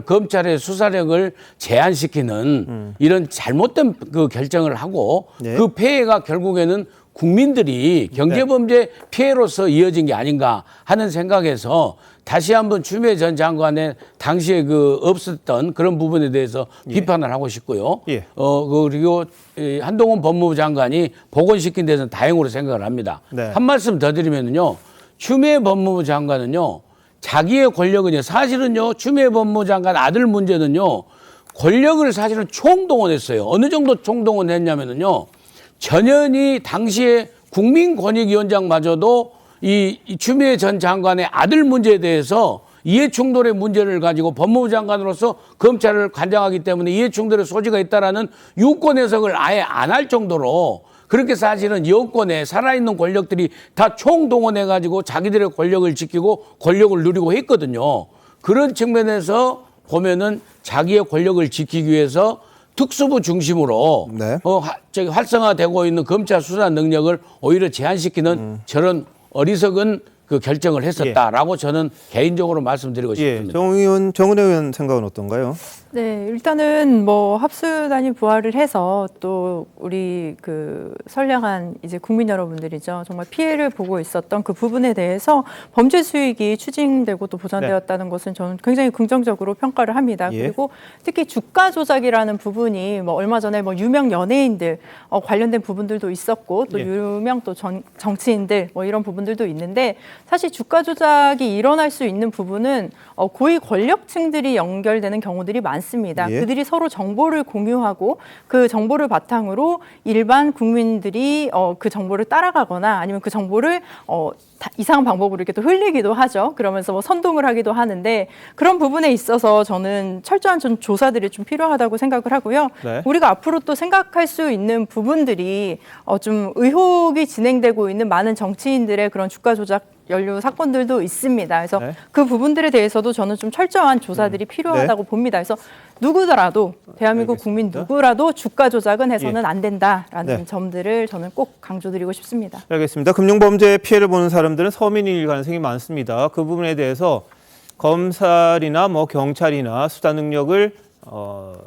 Speaker 8: 검찰의 수사력을 제한시키는 이런 잘못된 그 결정을 하고 그 폐해가 결국에는 국민들이 경제범죄 피해로서 이어진 게 아닌가 하는 생각에서 다시 한번 추미애 전 장관의 당시에 없었던 그런 부분에 대해서 비판을 하고 싶고요. 그리고 한동훈 법무부 장관이 복원시킨 데서는 다행으로 생각을 합니다. 한 말씀 더 드리면요. 추미애 법무부 장관은요, 자기의 권력은요, 사실은요, 추미애 법무부 장관 아들 문제는요, 권력을 사실은 총동원했어요. 어느 정도 총동원했냐면요, 전현희 당시에 국민권익위원장마저도 이 추미애 전 장관의 아들 문제에 대해서 이해충돌의 문제를 가지고 법무부 장관으로서 검찰을 관장하기 때문에 이해충돌의 소지가 있다라는 유권 해석을 아예 안 할 정도로 그렇게 사실은 여권에 살아있는 권력들이 다 총동원해가지고 자기들의 권력을 지키고 권력을 누리고 했거든요. 그런 측면에서 보면은 자기의 권력을 지키기 위해서 특수부 중심으로 활성화되고 있는 검찰 수사 능력을 오히려 제한시키는 저런 어리석은 그 결정을 했었다라고 저는 개인적으로 말씀드리고 싶습니다.
Speaker 1: 정은혜 의원 생각은 어떤가요?
Speaker 10: 네, 일단은 뭐 합수단이 부활을 해서 또 우리 선량한 이제 국민 여러분들이죠. 정말 피해를 보고 있었던 그 부분에 대해서 범죄 수익이 추징되고 또 보전되었다는 것은 저는 굉장히 긍정적으로 평가를 합니다. 그리고 특히 주가 조작이라는 부분이 뭐 얼마 전에 뭐 유명 연예인들 관련된 부분들도 있었고 또 유명 또 정치인들 뭐 이런 부분들도 있는데 사실 주가 조작이 일어날 수 있는 부분은 고위 권력층들이 연결되는 경우들이 많습니다. 그들이 서로 정보를 공유하고 그 정보를 바탕으로 일반 국민들이 그 정보를 따라가거나 아니면 그 정보를 이상한 방법으로 이렇게 또 흘리기도 하죠. 그러면서 뭐 선동을 하기도 하는데 그런 부분에 있어서 저는 철저한 조사들이 좀 필요하다고 생각을 하고요. 우리가 앞으로 또 생각할 수 있는 부분들이 좀 의혹이 진행되고 있는 많은 정치인들의 그런 주가 조작 연루 사건들도 있습니다. 그래서 그 부분들에 대해서도 조사도 저는 좀 철저한 조사들이 필요하다고 봅니다. 그래서 누구더라도 대한민국
Speaker 1: 알겠습니다.
Speaker 10: 국민 누구라도 주가 조작은 해서는
Speaker 1: 예.
Speaker 10: 안 된다라는
Speaker 1: 네.
Speaker 10: 점들을 저는 꼭 강조드리고 싶습니다.
Speaker 1: 알겠습니다. 금융범죄 피해를 보는 사람들은 서민일 가능성이 많습니다. 그 부분에 대해서 검찰이나 뭐 경찰이나 수사 능력을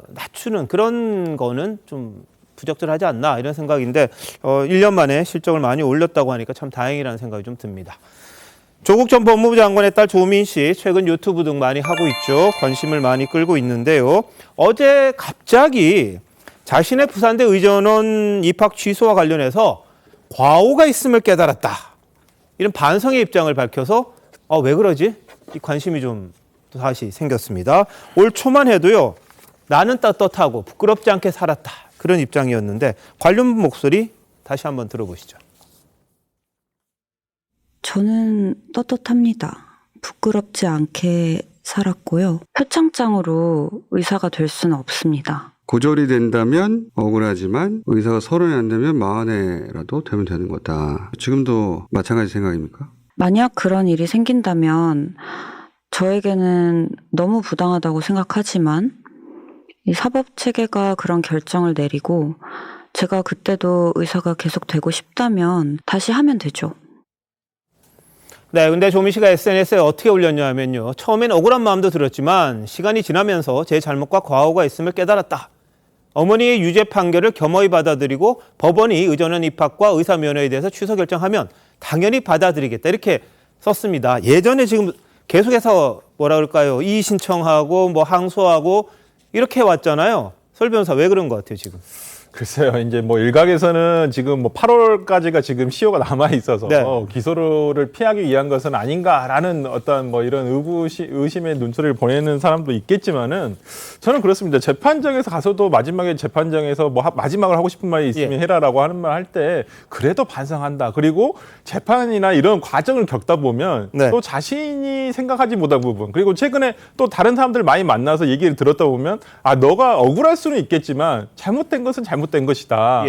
Speaker 1: 낮추는 그런 거는 좀 부적절하지 않나 이런 생각인데 1년 만에 실적을 많이 올렸다고 하니까 참 다행이라는 생각이 좀 듭니다. 조국 전 법무부 장관의 딸 조민 씨 최근 유튜브 등 많이 하고 있죠. 관심을 많이 끌고 있는데요. 어제 갑자기 자신의 부산대 의전원 입학 취소와 관련해서 과오가 있음을 깨달았다. 이런 반성의 입장을 밝혀서 왜 그러지? 이 관심이 좀 다시 생겼습니다. 올 초만 해도요. 나는 떳떳하고 부끄럽지 않게 살았다. 그런 입장이었는데 관련 목소리 다시 한번 들어보시죠.
Speaker 14: 저는 떳떳합니다. 부끄럽지 않게 살았고요. 표창장으로 의사가 될 수는 없습니다.
Speaker 15: 고졸이 된다면 억울하지만 의사가 30이 안 되면 40에라도 되면 되는 거다. 지금도 마찬가지 생각입니까?
Speaker 14: 만약 그런 일이 생긴다면 저에게는 너무 부당하다고 생각하지만 이 사법체계가 그런 결정을 내리고 제가 그때도 의사가 계속 되고 싶다면 다시 하면 되죠.
Speaker 1: 네, 근데 조민 씨가 SNS에 어떻게 올렸냐면요. 처음엔 억울한 마음도 들었지만 시간이 지나면서 제 잘못과 과오가 있음을 깨달았다. 어머니의 유죄 판결을 겸허히 받아들이고 법원이 의전원 입학과 의사면허에 대해서 취소 결정하면 당연히 받아들이겠다. 이렇게 썼습니다. 예전에 지금 계속해서 뭐라 그럴까요? 이의 신청하고 뭐 항소하고 이렇게 왔잖아요. 설 변호사 왜 그런 것 같아요, 지금?
Speaker 6: 글쎄요, 이제 뭐 일각에서는 지금 뭐 8월까지가 지금 시효가 남아 있어서
Speaker 1: 네.
Speaker 6: 기소를 피하기 위한 것은 아닌가라는 어떤 뭐 이런 의심의 눈초리를 보내는 사람도 있겠지만은 저는 그렇습니다. 재판정에서 가서도 마지막에 재판정에서 뭐 마지막으로 하고 싶은 말이 있으면 해라라고 하는 말 할 때 그래도 반성한다. 그리고 재판이나 이런 과정을 겪다 보면 또 자신이 생각하지 못한 부분 그리고 최근에 또 다른 사람들 많이 만나서 얘기를 들었다 보면 너가 억울할 수는 있겠지만 잘못된 것은 잘못된 것이다.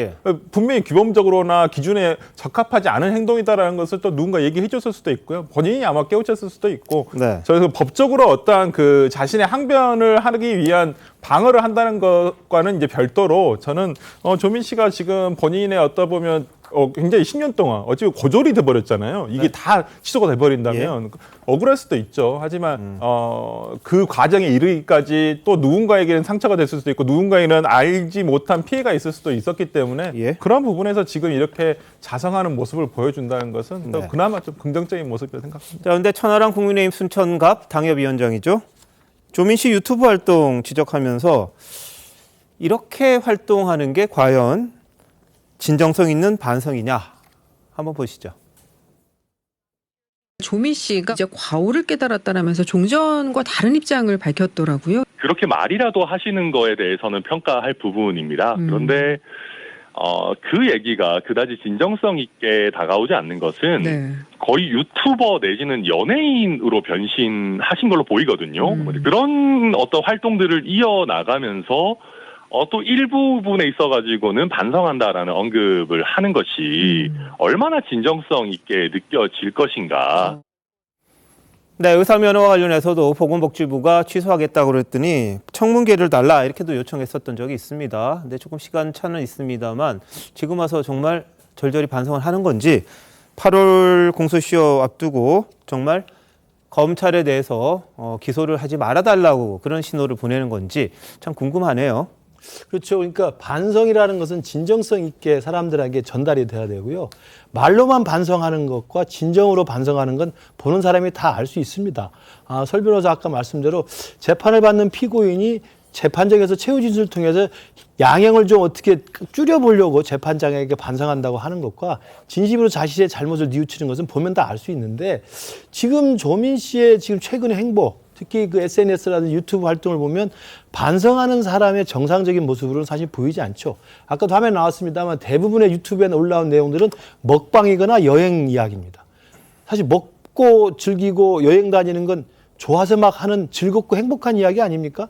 Speaker 6: 분명히 규범적으로나 기준에 적합하지 않은 행동이다라는 것을 또 누군가 얘기해 줬을 수도 있고요. 본인이 아마 깨우쳤을 수도 있고. 그래서 법적으로 어떠한 그 자신의 항변을 하기 위한 방어를 한다는 것과는 이제 별도로 저는 조민 씨가 지금 본인의 어떠 보면 굉장히 10년 동안 어찌 고졸이 돼버렸잖아요. 이게 다 취소가 돼버린다면 억울할 수도 있죠. 하지만 그 과정에 이르기까지 또 누군가에게는 상처가 됐을 수도 있고 누군가에는 알지 못한 피해가 있을 수도 있었기 때문에 그런 부분에서 지금 이렇게 자성하는 모습을 보여준다는 것은 또 그나마 좀 긍정적인 모습이라고 생각합니다.
Speaker 1: 자, 그런데 천하람 국민의힘 순천갑 당협위원장이죠. 조민 씨 유튜브 활동 지적하면서 이렇게 활동하는 게 과연 진정성 있는 반성이냐 한번 보시죠.
Speaker 16: 조민 씨가 이제 과오를 깨달았다라면서 종전과 다른 입장을 밝혔더라고요.
Speaker 17: 그렇게 말이라도 하시는 거에 대해서는 평가할 부분입니다. 그런데 그 얘기가 그다지 진정성 있게 다가오지 않는 것은 거의 유튜버 내지는 연예인으로 변신하신 걸로 보이거든요. 그런 어떤 활동들을 이어나가면서 또 일부분에 있어가지고는 반성한다라는 언급을 하는 것이 얼마나 진정성 있게 느껴질 것인가.
Speaker 1: 네, 의사면허와 관련해서도 보건복지부가 취소하겠다고 그랬더니 청문계를 달라 이렇게도 요청했었던 적이 있습니다. 근데 조금 시간차는 있습니다만 지금 와서 정말 절절히 반성을 하는 건지 8월 공소시효 앞두고 정말 검찰에 대해서 기소를 하지 말아달라고 그런 신호를 보내는 건지 참 궁금하네요.
Speaker 3: 그렇죠. 그러니까 반성이라는 것은 진정성 있게 사람들에게 전달이 돼야 되고요. 말로만 반성하는 것과 진정으로 반성하는 건 보는 사람이 다 알 수 있습니다. 설 변호사 아까 말씀대로 재판을 받는 피고인이 재판장에서 최후 진술을 통해서 양형을 좀 어떻게 줄여보려고 재판장에게 반성한다고 하는 것과 진심으로 자신의 잘못을 뉘우치는 것은 보면 다 알 수 있는데 지금 조민 씨의 지금 최근의 행보 특히 그 SNS라든지 유튜브 활동을 보면 반성하는 사람의 정상적인 모습으로는 사실 보이지 않죠. 아까도 화면에 나왔습니다만 대부분의 유튜브에 올라온 내용들은 먹방이거나 여행 이야기입니다. 사실 먹고 즐기고 여행 다니는 건 좋아서 막 하는 즐겁고 행복한 이야기 아닙니까?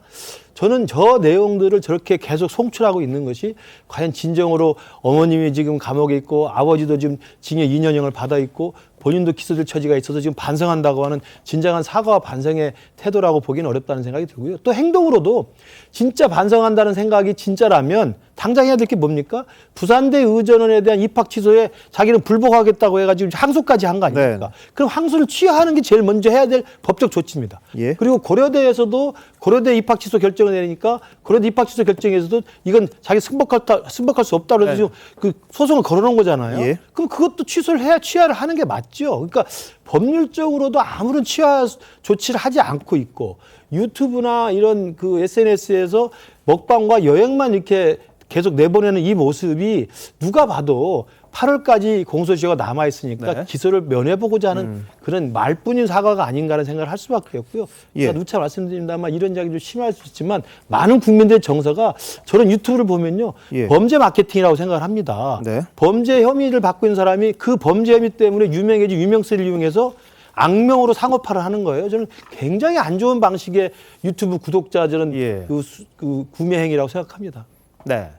Speaker 3: 저는 저 내용들을 저렇게 계속 송출하고 있는 것이 과연 진정으로 어머님이 지금 감옥에 있고 아버지도 지금 징역 2년형을 받아 있고 본인도 기소될 처지가 있어서 지금 반성한다고 하는 진정한 사과와 반성의 태도라고 보기는 어렵다는 생각이 들고요. 또 행동으로도 진짜 반성한다는 생각이 진짜라면 당장 해야 될 게 뭡니까? 부산대 의전원에 대한 입학 취소에 자기는 불복하겠다고 해가지고 항소까지 한 거 아닙니까?
Speaker 1: 네.
Speaker 3: 그럼 항소를 취하하는 게 제일 먼저 해야 될 법적 조치입니다.
Speaker 1: 예.
Speaker 3: 그리고 고려대에서도 고려대 입학 취소 결정을 내리니까 고려대 입학 취소 결정에서도 이건 자기 승복할 수 없다고 해서
Speaker 1: 네.
Speaker 3: 지금 그 소송을 걸어놓은 거잖아요.
Speaker 1: 예.
Speaker 3: 그럼 그것도 취소를 해야 취하를 하는 게 맞죠. 그러니까 법률적으로도 아무런 취하 조치를 하지 않고 있고 유튜브나 이런 그 SNS에서 먹방과 여행만 이렇게 계속 내보내는 이 모습이 누가 봐도 8월까지 공소시효가 남아있으니까
Speaker 1: 네.
Speaker 3: 기소를 면해보고자 하는 그런 말뿐인 사과가 아닌가라는 생각을 할 수밖에 없고요.
Speaker 1: 예.
Speaker 3: 제가 누차 말씀드립니다만 이런 이야기 좀 심할 수 있지만 많은 국민들의 정서가 저런 유튜브를 보면요.
Speaker 1: 예.
Speaker 3: 범죄 마케팅이라고 생각을 합니다.
Speaker 1: 네.
Speaker 3: 범죄 혐의를 받고 있는 사람이 그 범죄 혐의 때문에 유명해진 유명세를 이용해서 악명으로 상업화를 하는 거예요. 저는 굉장히 안 좋은 방식의 유튜브 구독자 저는
Speaker 1: 예.
Speaker 3: 그 구매 행위라고 생각합니다.
Speaker 1: 네.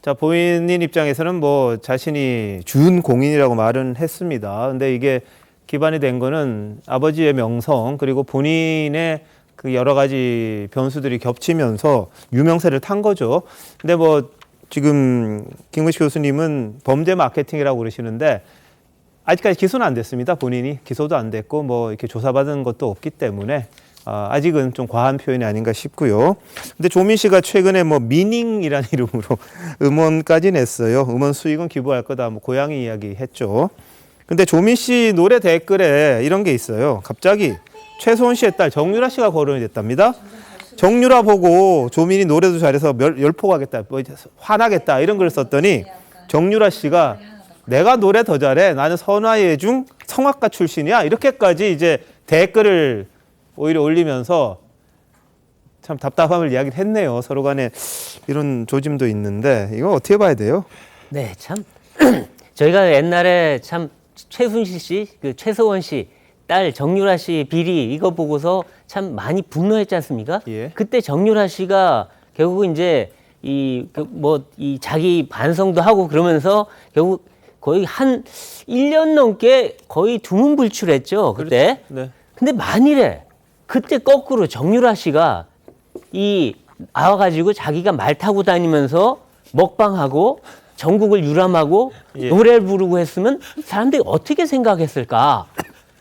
Speaker 1: 자, 본인 입장에서는 뭐 자신이 준공인이라고 말은 했습니다. 근데 이게 기반이 된 거는 아버지의 명성 그리고 본인의 그 여러 가지 변수들이 겹치면서 유명세를 탄 거죠. 근데 뭐 지금 김근식 교수님은 범죄 마케팅이라고 그러시는데 아직까지 기소는 안 됐습니다. 본인이 기소도 안 됐고 뭐 이렇게 조사받은 것도 없기 때문에 아직은 좀 과한 표현이 아닌가 싶고요. 근데 조민 씨가 최근에 뭐 미닝이라는 이름으로 음원까지 냈어요. 음원 수익은 기부할 거다. 뭐 고양이 이야기 했죠. 근데 조민 씨 노래 댓글에 이런 게 있어요. 갑자기 최소은 씨의 딸 정유라 씨가 거론이 됐답니다. 정유라 보고 조민이 노래도 잘해서 열폭하겠다, 뭐 화나겠다 이런 글을 썼더니 정유라 씨가 내가 노래 더 잘해. 나는 선화예중 성악가 출신이야. 이렇게까지 이제 댓글을 오히려 올리면서 참 답답함을 이야기를 했네요. 서로 간에 이런 조짐도 있는데 이거 어떻게 봐야 돼요?
Speaker 5: 네, 참 저희가 옛날에 참 최순실 씨, 그 최서원 씨 딸 정유라 씨 비리 이거 보고서 참 많이 분노했지 않습니까?
Speaker 1: 예.
Speaker 5: 그때 정유라 씨가 결국은 이제 이 자기 반성도 하고 그러면서 결국 거의 한 1년 넘게 거의 두문불출했죠. 그때.
Speaker 1: 그렇죠. 네.
Speaker 5: 근데 만일에 그때 거꾸로 정유라 씨가 나와가지고 자기가 말 타고 다니면서 먹방하고 전국을 유람하고
Speaker 1: 예.
Speaker 5: 노래를 부르고 했으면 사람들이 어떻게 생각했을까?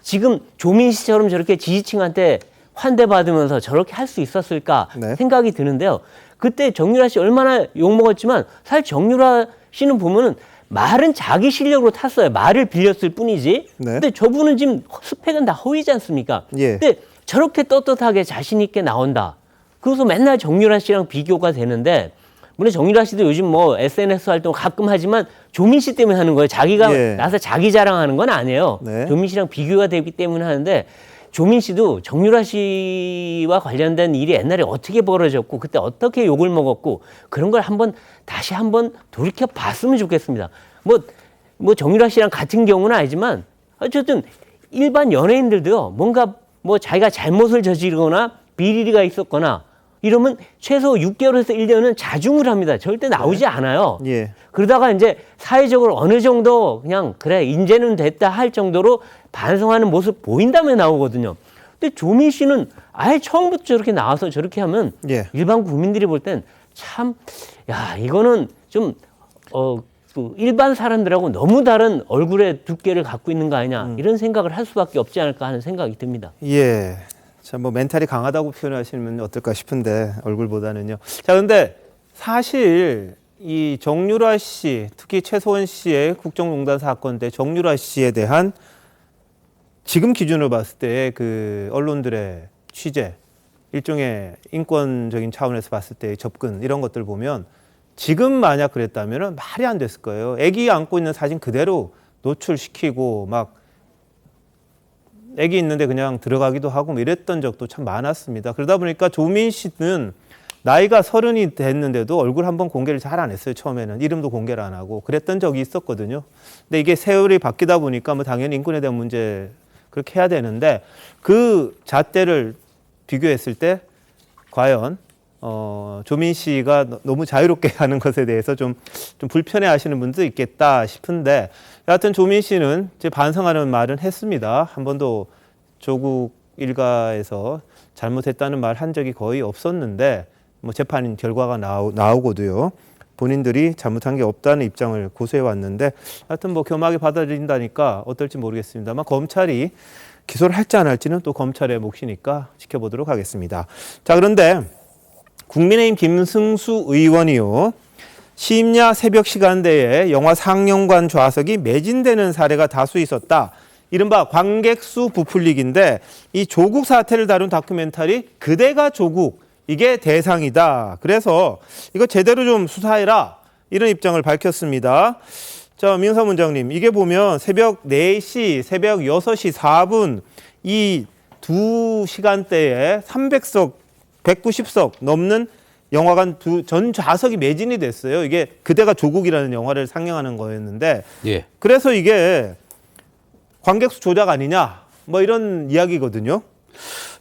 Speaker 5: 지금 조민 씨처럼 저렇게 지지층한테 환대받으면서 저렇게 할 수 있었을까
Speaker 1: 네.
Speaker 5: 생각이 드는데요. 그때 정유라 씨 얼마나 욕먹었지만 사실 정유라 씨는 보면은 말은 자기 실력으로 탔어요. 말을 빌렸을 뿐이지.
Speaker 1: 네.
Speaker 5: 근데 저분은 지금 스펙은 다 허위지 않습니까?
Speaker 1: 예.
Speaker 5: 근데 저렇게 떳떳하게 자신 있게 나온다. 그래서 맨날 정유라 씨랑 비교가 되는데 물론 정유라 씨도 요즘 뭐 SNS 활동 가끔 하지만 조민 씨 때문에 하는 거예요. 자기가
Speaker 1: 예.
Speaker 5: 나서 자기 자랑하는 건 아니에요.
Speaker 1: 네.
Speaker 5: 조민 씨랑 비교가 되기 때문에 하는데 조민 씨도 정유라 씨와 관련된 일이 옛날에 어떻게 벌어졌고 그때 어떻게 욕을 먹었고 그런 걸 다시 한번 돌이켜 봤으면 좋겠습니다. 뭐 정유라 씨랑 같은 경우는 아니지만 어쨌든 일반 연예인들도요. 뭔가 뭐 자기가 잘못을 저지르거나 비리가 있었거나 이러면 최소 6개월에서 1년은 자중을 합니다. 절대 나오지 않아요.
Speaker 1: 예.
Speaker 5: 그러다가 이제 사회적으로 어느 정도 그냥 그래 이제는 됐다 할 정도로 반성하는 모습 보인 다음에 나오거든요. 근데 조민 씨는 아예 처음부터 저렇게 나와서 저렇게 하면
Speaker 1: 예.
Speaker 5: 일반 국민들이 볼 땐 참 야 이거는 좀 그 일반 사람들하고 너무 다른 얼굴의 두께를 갖고 있는 거 아니냐 이런 생각을 할 수밖에 없지 않을까 하는 생각이 듭니다.
Speaker 1: 예. 자, 뭐 멘탈이 강하다고 표현하시면 어떨까 싶은데 얼굴보다는요. 자, 근데 사실 이 정유라 씨, 특히 최소원 씨의 국정농단 사건 때 정유라 씨에 대한 지금 기준으로 봤을 때 그 언론들의 취재, 일종의 인권적인 차원에서 봤을 때 접근 이런 것들 보면 지금 만약 그랬다면 말이 안 됐을 거예요. 아기 안고 있는 사진 그대로 노출시키고 막 아기 있는데 그냥 들어가기도 하고 뭐 이랬던 적도 참 많았습니다. 그러다 보니까 조민 씨는 나이가 30이 됐는데도 얼굴 한번 공개를 잘 안 했어요. 처음에는 이름도 공개를 안 하고 그랬던 적이 있었거든요. 근데 이게 세월이 바뀌다 보니까 뭐 당연히 인권에 대한 문제 그렇게 해야 되는데 그 잣대를 비교했을 때 과연 조민 씨가 너무 자유롭게 하는 것에 대해서 좀 불편해 하시는 분도 있겠다 싶은데, 여하튼 조민 씨는 이제 반성하는 말은 했습니다. 한 번도 조국 일가에서 잘못했다는 말 한 적이 거의 없었는데, 뭐 재판 결과가 나오고도요. 본인들이 잘못한 게 없다는 입장을 고수해 왔는데, 하여튼 뭐 겸하게 받아들인다니까 어떨지 모르겠습니다만, 검찰이 기소를 할지 안 할지는 또 검찰의 몫이니까 지켜보도록 하겠습니다. 자, 그런데 국민의힘 김승수 의원이요, 심야 새벽 시간대에 영화 상영관 좌석이 매진되는 사례가 다수 있었다. 이른바 관객수 부풀리기인데, 이 조국 사태를 다룬 다큐멘터리 그대가 조국, 이게 대상이다. 그래서 이거 제대로 좀 수사해라, 이런 입장을 밝혔습니다. 자, 민사 문장님, 이게 보면 새벽 4시, 새벽 6시 4분 이 두 시간대에 300석, 190석 넘는 영화관 전 좌석이 매진이 됐어요. 이게 그대가 조국이라는 영화를 상영하는 거였는데,
Speaker 8: 예.
Speaker 1: 그래서 이게 관객수 조작 아니냐, 뭐 이런 이야기거든요.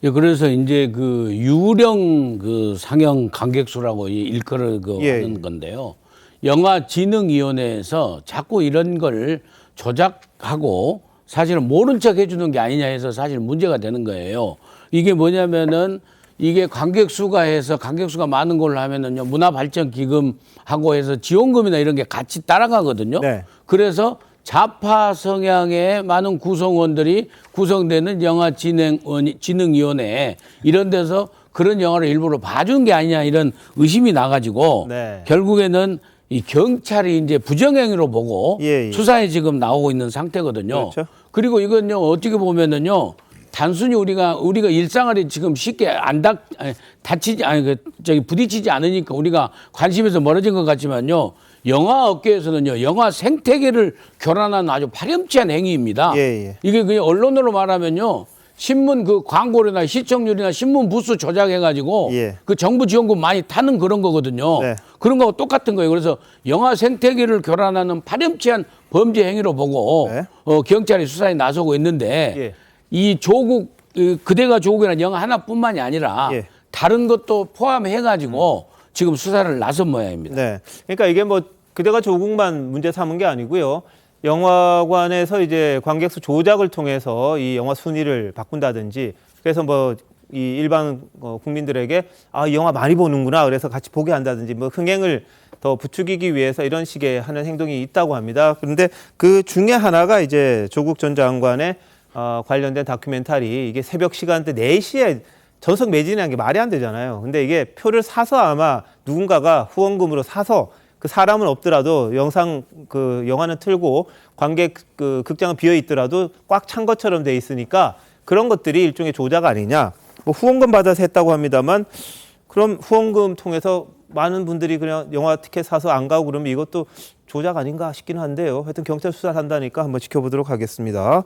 Speaker 8: 예, 그래서 이제 그 유령 그 상영 관객수라고 일컬어 하는 건데요. 영화진흥위원회에서 자꾸 이런 걸 조작하고 사실은 모른 척 해주는 게 아니냐 해서 사실 문제가 되는 거예요. 이게 뭐냐면은 이게 관객수가 해서 관객수가 많은 걸로 하면은요, 문화발전기금하고 해서 지원금이나 이런 게 같이 따라가거든요.
Speaker 1: 네.
Speaker 8: 그래서 좌파 성향의 많은 구성원들이 구성되는 영화진흥위원회 이런 데서 그런 영화를 일부러 봐준 게 아니냐 이런 의심이 나가지고
Speaker 1: 네.
Speaker 8: 결국에는 이 경찰이 이제 부정행위로 보고 수사에 지금 나오고 있는 상태거든요.
Speaker 1: 그렇죠.
Speaker 8: 그리고 이건요, 어떻게 보면은요, 단순히 우리가 일상을 지금 쉽게 부딪히지 않으니까 우리가 관심에서 멀어진 것 같지만요, 영화 업계에서는요, 영화 생태계를 교란하는 아주 파렴치한 행위입니다. 이게 그냥 언론으로 말하면요, 신문 그 광고료나 시청률이나 신문 부수 조작해가지고 그 정부 지원금 많이 타는 그런 거거든요. 그런 거하고 똑같은 거예요. 그래서 영화 생태계를 교란하는 파렴치한 범죄 행위로 보고 경찰이 수사에 나서고 있는데 이 조국 그대가 조국이라는 영화 하나뿐만이 아니라 다른 것도 포함해가지고 지금 수사를 나선 모양입니다.
Speaker 1: 네, 그러니까 이게 뭐 그대가 조국만 문제 삼은 게 아니고요. 영화관에서 이제 관객수 조작을 통해서 이 영화 순위를 바꾼다든지, 그래서 뭐 이 일반 국민들에게 이 영화 많이 보는구나, 그래서 같이 보게 한다든지, 뭐 흥행을 더 부추기기 위해서 이런 식의 하는 행동이 있다고 합니다. 그런데 그 중에 하나가 이제 조국 전 장관의 관련된 다큐멘터리, 이게 새벽 시간대 4시에 전석 매진이라는 게 말이 안 되잖아요. 근데 이게 표를 사서 아마 누군가가 후원금으로 사서 그 사람은 없더라도 그 영화는 틀고 관객 그 극장은 비어 있더라도 꽉 찬 것처럼 돼 있으니까 그런 것들이 일종의 조작 아니냐. 뭐 후원금 받아서 했다고 합니다만, 그럼 후원금 통해서 많은 분들이 그냥 영화 티켓 사서 안 가고 그러면 이것도 조작 아닌가 싶기는 한데요. 하여튼 경찰 수사를 한다니까 한번 지켜보도록 하겠습니다.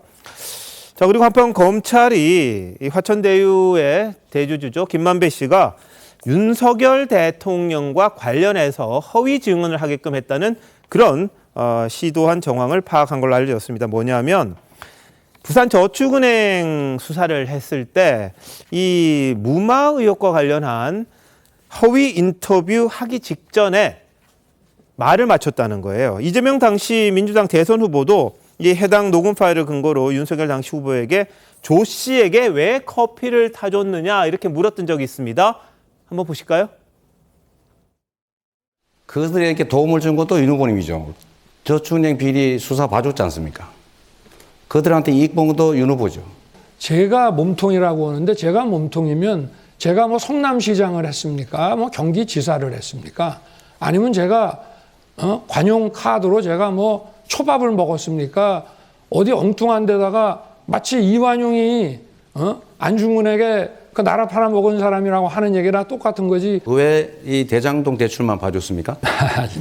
Speaker 1: 자, 그리고 한편 검찰이 이 화천대유의 대주주죠, 김만배 씨가 윤석열 대통령과 관련해서 허위 증언을 하게끔 했다는 그런 시도한 정황을 파악한 걸로 알려졌습니다. 뭐냐면 부산저축은행 수사를 했을 때 이 무마 의혹과 관련한 허위 인터뷰 하기 직전에 말을 맞췄다는 거예요. 이재명 당시 민주당 대선 후보도 이 해당 녹음 파일을 근거로 윤석열 당시 후보에게 조 씨에게 왜 커피를 타줬느냐 이렇게 물었던 적이 있습니다. 한번 보실까요?
Speaker 18: 그들에게 도움을 준 것도 윤 후보님이죠. 저축은행 비리 수사 봐줬지 않습니까? 그들한테 이익 본 것도 윤 후보죠.
Speaker 19: 제가 몸통이라고 하는데, 제가 몸통이면 제가 뭐 성남시장을 했습니까? 뭐 경기지사를 했습니까? 아니면 제가 관용 카드로 제가 뭐 초밥을 먹었습니까? 어디 엉뚱한 데다가 마치 이완용이 안중근에게 그 나라 팔아먹은 사람이라고 하는 얘기랑 똑같은 거지.
Speaker 18: 왜 이 대장동 대출만 봐줬습니까?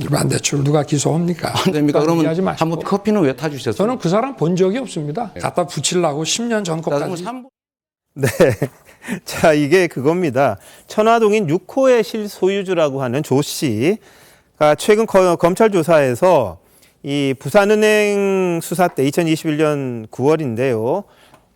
Speaker 19: 일반 대출 누가 기소합니까?
Speaker 18: 안 됩니까? 그러면 한번 커피는 왜 타주셨어요?
Speaker 19: 저는 그 사람 본 적이 없습니다. 갖다 붙이려고 10년 전 것까지.
Speaker 1: 네. 자, 이게 그겁니다. 천화동인 6호의 실소유주라고 하는 조 씨가 최근 검찰 조사에서 이 부산은행 수사 때 2021년 9월인데요.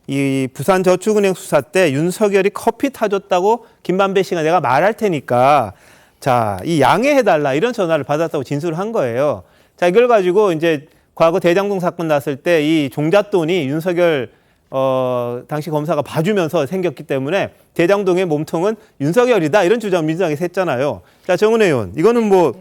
Speaker 1: 이 부산저축은행 수사 때 윤석열이 커피 타줬다고 김만배 씨가 내가 말할 테니까 자, 이 양해해달라 이런 전화를 받았다고 진술을 한 거예요. 자, 이걸 가지고 이제 과거 대장동 사건 났을 때 이 종잣돈이 윤석열 당시 검사가 봐주면서 생겼기 때문에 대장동의 몸통은 윤석열이다 이런 주장 민주당에서 했잖아요. 자, 정은혜 의원, 이거는 뭐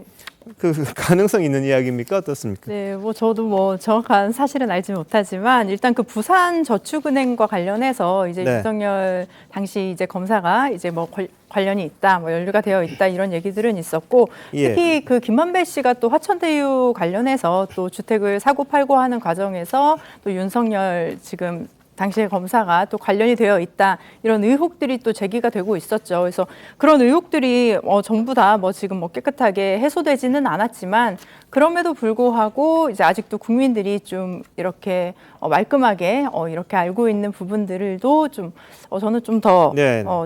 Speaker 1: 그 가능성 있는 이야기입니까? 어떻습니까?
Speaker 10: 네, 뭐 저도 뭐 정확한 사실은 알지 못하지만 일단 그 부산저축은행과 관련해서 이제
Speaker 1: 네.
Speaker 10: 윤석열 당시 이제 검사가 이제 뭐 관련이 있다, 뭐 연루가 되어 있다 이런 얘기들은 있었고 특히 그 김만배 씨가 또 화천대유 관련해서 또 주택을 사고 팔고 하는 과정에서 또 윤석열 지금 당시의 검사가 또 관련이 되어 있다 이런 의혹들이 또 제기가 되고 있었죠. 그래서 그런 의혹들이 전부 다 뭐 지금 뭐 깨끗하게 해소되지는 않았지만 그럼에도 불구하고 이제 아직도 국민들이 좀 이렇게 말끔하게 이렇게 알고 있는 부분들도 좀 저는 좀 더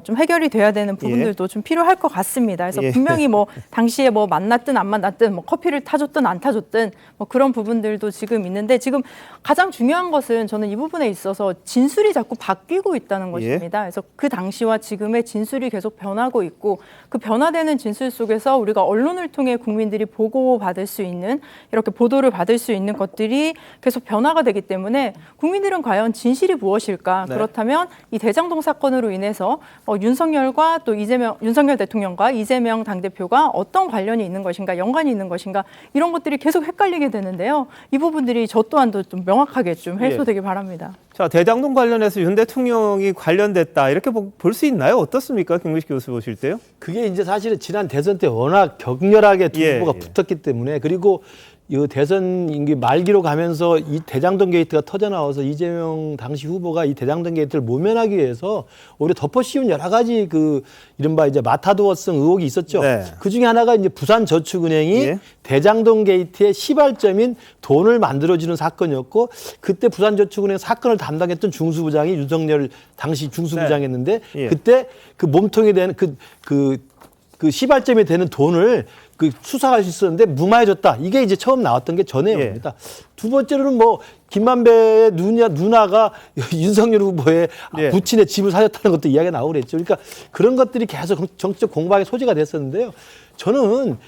Speaker 10: 좀 해결이 돼야 되는 부분들도 좀 필요할 것 같습니다. 그래서 분명히 뭐 당시에 뭐 만났든 안 만났든 뭐 커피를 타줬든 안 타줬든 뭐 그런 부분들도 지금 있는데 지금 가장 중요한 것은 저는 이 부분에 있어서 진술이 자꾸 바뀌고 있다는 것입니다. 그래서 그 당시와 지금의 진술이 계속 변하고 있고 그 변화되는 진술 속에서 우리가 언론을 통해 국민들이 보고받을 수 있는 이렇게 보도를 받을 수 있는 것들이 계속 변화가 되기 때문에 국민들은 과연 진실이 무엇일까?
Speaker 1: 네.
Speaker 10: 그렇다면 이 대장동 사건으로 인해서 윤석열과 또 윤석열 대통령과 이재명 당대표가 어떤 관련이 있는 것인가, 연관이 있는 것인가 이런 것들이 계속 헷갈리게 되는데요. 이 부분들이 저 또한도 좀 명확하게 좀 해소되길 바랍니다.
Speaker 1: 자, 대장동 관련해서 윤 대통령이 관련됐다 이렇게 볼 수 있나요? 어떻습니까? 김근식 교수 보실 때요?
Speaker 3: 그게 이제 사실은 지난 대선 때 워낙 격렬하게 두 후보가 붙었기 때문에 그리고 이 대선 임기 말기로 가면서 이 대장동 게이트가 터져 나와서 이재명 당시 후보가 이 대장동 게이트를 모면하기 위해서 오히려 덮어씌운 여러 가지 그 이른바 이제 마타도어성 의혹이 있었죠. 그 중에 하나가 이제 부산저축은행이 대장동 게이트의 시발점인 돈을 만들어주는 사건이었고 그때 부산저축은행 사건을 담당했던 중수부장이 윤석열 당시 중수부장이었는데 그때 그 몸통이 되는 그 시발점이 되는 돈을 그 수사할 수 있었는데 무마해졌다. 이게 이제 처음 나왔던 게 저 내용입니다. 두 번째로는 뭐 김만배의 누나가 윤석열 후보의 부친의 집을 사줬다는 것도 이야기가 나오고 그랬죠. 그러니까 그런 것들이 계속 정치적 공방의 소지가 됐었는데요. 저는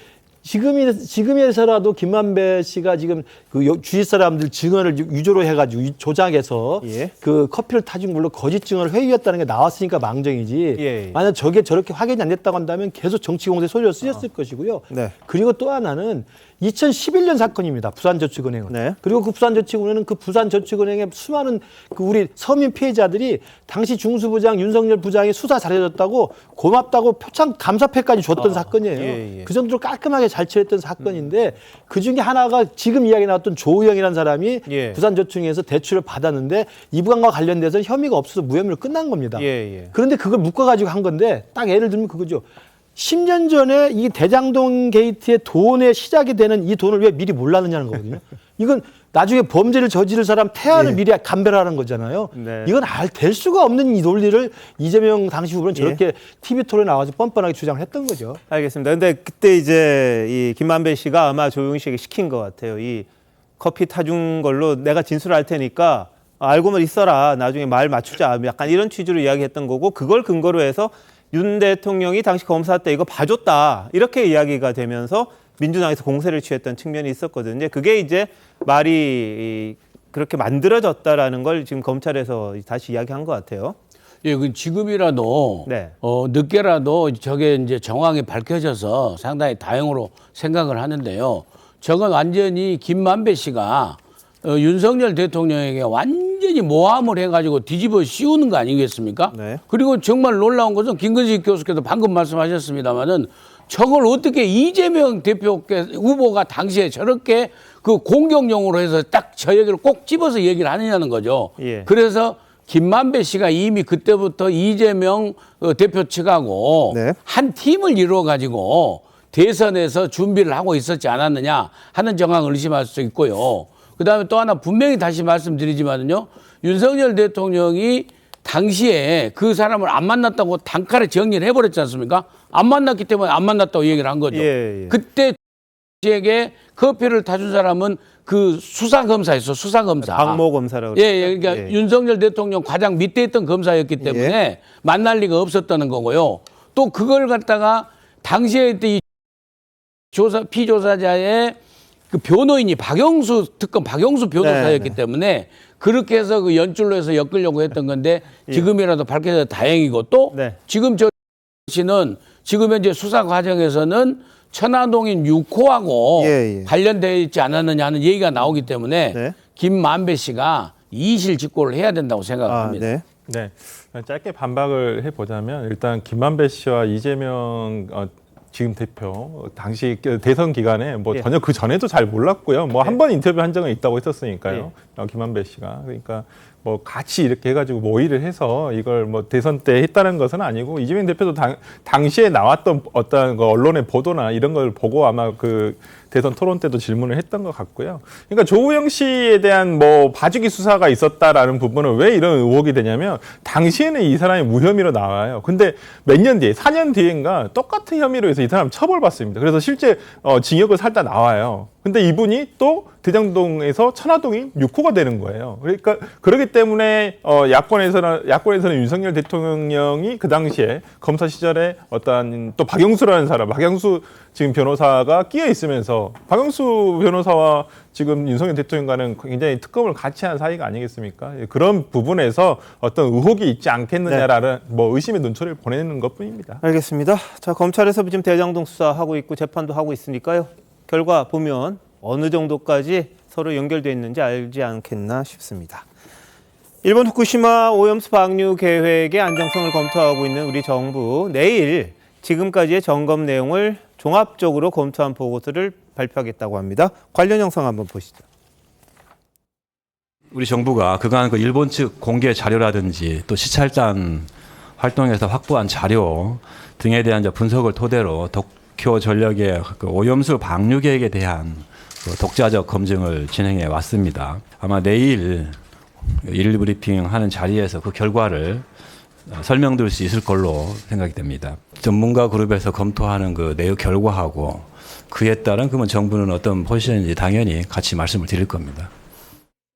Speaker 3: 지금에서라도 김만배 씨가 지금 그 주위 사람들 증언을 위조로 해가지고 조작해서 그 커피를 타준 걸로 거짓 증언을 회유했다는 게 나왔으니까 망정이지. 만약 저게 저렇게 확인이 안 됐다고 한다면 계속 정치 공세에 소리가 쓰였을 것이고요. 그리고 또 하나는 2011년 사건입니다. 부산저축은행은. 그리고 그 부산저축은행은 그 부산저축은행의 수많은 그 우리 서민 피해자들이 당시 중수부장 윤석열 부장이 수사 잘해줬다고 고맙다고 표창 감사패까지 줬던 사건이에요. 그 정도로 깔끔하게 잘 처리했던 사건인데 그 중에 하나가 지금 이야기 나왔던 조우영이라는 사람이 부산저축은행에서 대출을 받았는데 이 부분과 관련돼서 혐의가 없어서 무혐의로 끝난 겁니다. 그런데 그걸 묶어가지고 한 건데 딱 예를 들면 그거죠. 10년 전에 이 대장동 게이트의 돈의 시작이 되는 이 돈을 왜 미리 몰랐느냐는 거거든요. 이건 나중에 범죄를 저지를 사람 태안을 미리 감별하는 거잖아요. 이건 될 수가 없는 이 논리를 이재명 당시 후보는 저렇게 TV 토론에 나와서 뻔뻔하게 주장을 했던 거죠.
Speaker 1: 알겠습니다. 근데 그때 이제 이 김만배 씨가 아마 조용 씨에게 시킨 것 같아요. 이 커피 타준 걸로 내가 진술할 테니까 알고만 있어라. 나중에 말 맞추자. 약간 이런 취지로 이야기했던 거고 그걸 근거로 해서 윤 대통령이 당시 검사 때 이거 봐줬다 이렇게 이야기가 되면서 민주당에서 공세를 취했던 측면이 있었거든요. 그게 이제 말이 그렇게 만들어졌다라는 걸 지금 검찰에서 다시 이야기한 것 같아요.
Speaker 8: 예, 그 지금이라도 늦게라도 저게 이제 정황이 밝혀져서 상당히 다행으로 생각을 하는데요. 저건 완전히 김만배 씨가 윤석열 대통령에게 완전히 모함을 해가지고 뒤집어 씌우는 거 아니겠습니까? 그리고 정말 놀라운 것은 김근식 교수께서 방금 말씀하셨습니다마는 저걸 어떻게 이재명 후보가 당시에 저렇게 그 공격용으로 해서 딱 저 얘기를 꼭 집어서 얘기를 하느냐는 거죠. 그래서 김만배 씨가 이미 그때부터 이재명 대표 측하고 한 팀을 이루어가지고 대선에서 준비를 하고 있었지 않았느냐 하는 정황을 의심할 수 있고요. 그다음에 또 하나 분명히 다시 말씀드리지만요. 윤석열 대통령이 당시에 그 사람을 안 만났다고 단칼에 정리를 해버렸지 않습니까? 안 만났기 때문에 안 만났다고 얘기를 한 거죠. 그때 씨에게 커피를 타준 사람은 그 수사검사였어, 수사검사.
Speaker 1: 박모 검사라고.
Speaker 8: 예, 그러니까 윤석열 대통령 과장 밑에 있던 검사였기 때문에 만날 리가 없었다는 거고요. 또 그걸 갖다가 당시에 이 피조사자의 그 변호인이 박영수 특검 박영수 변호사였기 때문에 그렇게 해서 그 연줄로 해서 엮으려고 했던 건데 지금이라도 밝혀서 다행이고 또 지금 저 씨는 지금 현재 수사 과정에서는 천화동인 6호하고 관련되어 있지 않았느냐 하는 얘기가 나오기 때문에 김만배 씨가 이실직고를 해야 된다고 생각합니다.
Speaker 6: 네. 짧게 반박을 해보자면 일단 김만배 씨와 이재명 지금 대표 당시 대선 기간에 뭐 전혀 그 전에도 잘 몰랐고요. 뭐 한 번 인터뷰한 적은 있다고 했었으니까요. 김만배 씨가 그러니까 뭐 같이 이렇게 해가지고 모의를 해서 이걸 뭐 대선 때 했다는 것은 아니고 이재명 대표도 당시에 나왔던 어떤 그 언론의 보도나 이런 걸 보고 아마 그 대선 토론 때도 질문을 했던 것 같고요. 그러니까 조우영 씨에 대한 뭐 봐주기 수사가 있었다라는 부분은 왜 이런 의혹이 되냐면 당시에는 이 사람이 무혐의로 나와요. 근데 몇 년 뒤에 4년 뒤인가 똑같은 혐의로 해서 이 사람 처벌받습니다. 그래서 실제 징역을 살다 나와요. 근데 이분이 또 대장동에서 천화동인 6호가 되는 거예요. 그러니까 그렇기 때문에 야권에서는 윤석열 대통령이 그 당시에 검사 시절에 어떤 또 박영수라는 사람, 박영수 지금 변호사가 끼어 있으면서 박영수 변호사와 지금 윤석열 대통령과는 굉장히 특검을 같이 한 사이가 아니겠습니까? 그런 부분에서 어떤 의혹이 있지 않겠느냐라는 뭐 의심의 눈초리를 보내는 것뿐입니다.
Speaker 1: 알겠습니다. 자, 검찰에서 지금 대장동 수사하고 있고 재판도 하고 있으니까요. 결과 보면 어느 정도까지 서로 연결되어 있는지 알지 않겠나 싶습니다. 일본 후쿠시마 오염수 방류 계획의 안정성을 검토하고 있는 우리 정부, 내일 지금까지의 점검 내용을 종합적으로 검토한 보고서를 발표하겠다고 합니다. 관련 영상 한번 보시죠.
Speaker 20: 우리 정부가 그간 그 일본 측 공개 자료라든지 또 시찰단 활동에서 확보한 자료 등에 대한 분석을 토대로 도쿄 전력의 그 오염수 방류 계획에 대한 그 독자적 검증을 진행해 왔습니다. 아마 내일 일일 브리핑 하는 자리에서 그 결과를 설명드릴 수 있을 걸로 생각이 됩니다. 전문가 그룹에서 검토하는 그 내용 결과하고 그에 따른 그러면 정부는 어떤 포지션인지 당연히 같이 말씀을 드릴 겁니다.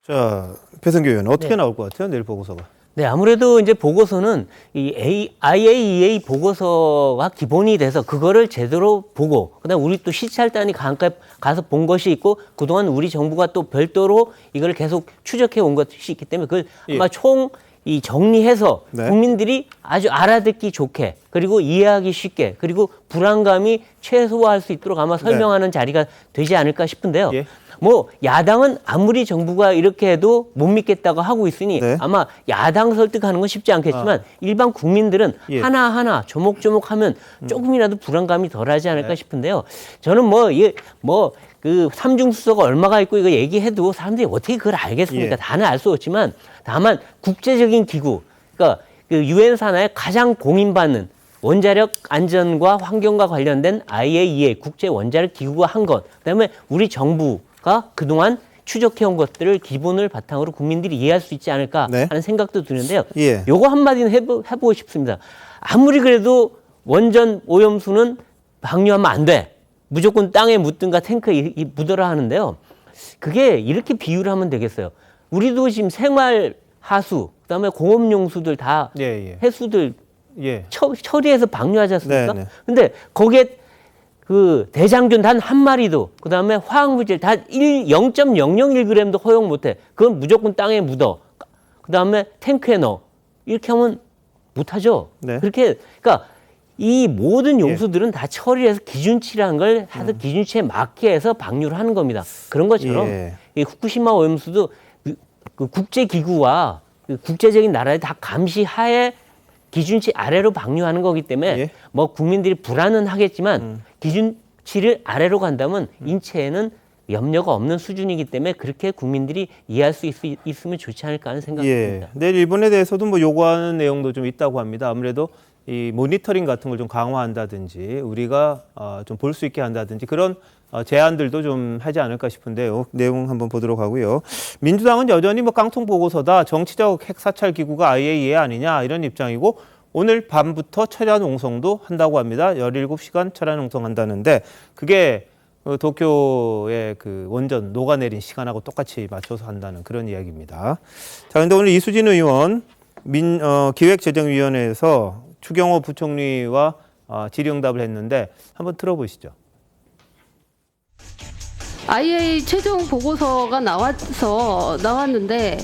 Speaker 1: 자, 배성규 의원 어떻게 나올 것 같아요? 내일 보고서가.
Speaker 5: 네, 아무래도 이제 보고서는 이 IAEA 보고서가 기본이 돼서 그거를 제대로 보고, 그다음 우리 또 시찰단이 가서 본 것이 있고, 그동안 우리 정부가 또 별도로 이걸 계속 추적해 온 것이 있기 때문에 그걸 아마 총 이 정리해서 국민들이 아주 알아듣기 좋게, 그리고 이해하기 쉽게, 그리고 불안감이 최소화할 수 있도록 아마 설명하는 자리가 되지 않을까 싶은데요. 뭐 야당은 아무리 정부가 이렇게 해도 못 믿겠다고 하고 있으니 아마 야당 설득하는 건 쉽지 않겠지만 일반 국민들은 하나하나 조목조목 하면 조금이라도 불안감이 덜하지 않을까 싶은데요. 저는 그 삼중수소가 얼마가 있고 이거 얘기해도 사람들이 어떻게 그걸 알겠습니까? 다는 알 수 없지만 다만 국제적인 기구, 그러니까 그 유엔 산하에 가장 공인받는 원자력 안전과 환경과 관련된 IAEA 국제 원자력 기구가 한 것, 그다음에 우리 정부가 그동안 추적해온 것들을 기본을 바탕으로 국민들이 이해할 수 있지 않을까 하는 생각도 드는데요. 요거 한마디는 해보고 싶습니다. 아무리 그래도 원전 오염수는 방류하면 안 돼. 무조건 땅에 묻든가 탱크에 묻어라 하는데요. 그게 이렇게 비유를 하면 되겠어요. 우리도 지금 생활 하수, 그다음에 공업용수들 다 해수들 처리해서 방류하지 않습니까? 근데 거기에 그 대장균 단 한 마리도, 그다음에 화학물질 단 0.001g도 허용 못해. 그건 무조건 땅에 묻어. 그다음에 탱크에 넣어. 이렇게 하면 못하죠. 그렇게, 그러니까 이 모든 용수들은 다 처리해서 기준치라는 걸 해서 기준치에 맞게 해서 방류를 하는 겁니다. 그런 것처럼 이 후쿠시마 오염수도 그 국제기구와 그 국제적인 나라에 다 감시하에 기준치 아래로 방류하는 거기 때문에 뭐 국민들이 불안은 하겠지만 기준치를 아래로 간다면 인체에는 염려가 없는 수준이기 때문에 그렇게 국민들이 이해할 수 있으면 좋지 않을까 하는 생각이 듭니다.
Speaker 1: 내일 일본에 대해서도 뭐 요구하는 내용도 좀 있다고 합니다. 아무래도 이 모니터링 같은 걸 좀 강화한다든지 우리가 좀 볼 수 있게 한다든지 그런 제안들도 좀 하지 않을까 싶은데요. 내용 한번 보도록 하고요. 민주당은 여전히 뭐 깡통 보고서다, 정치적 핵사찰 기구가 IAEA 아니냐 이런 입장이고 오늘 밤부터 철야 농성도 한다고 합니다. 17시간 철야 농성한다는데 그게 도쿄의 그 원전 녹아내린 시간하고 똑같이 맞춰서 한다는 그런 이야기입니다. 자, 그런데 오늘 이수진 의원 기획재정위원회에서 추경호 부총리와 질의응답을 했는데 한번 들어보시죠.
Speaker 21: IAEA 최종 보고서가 나왔는데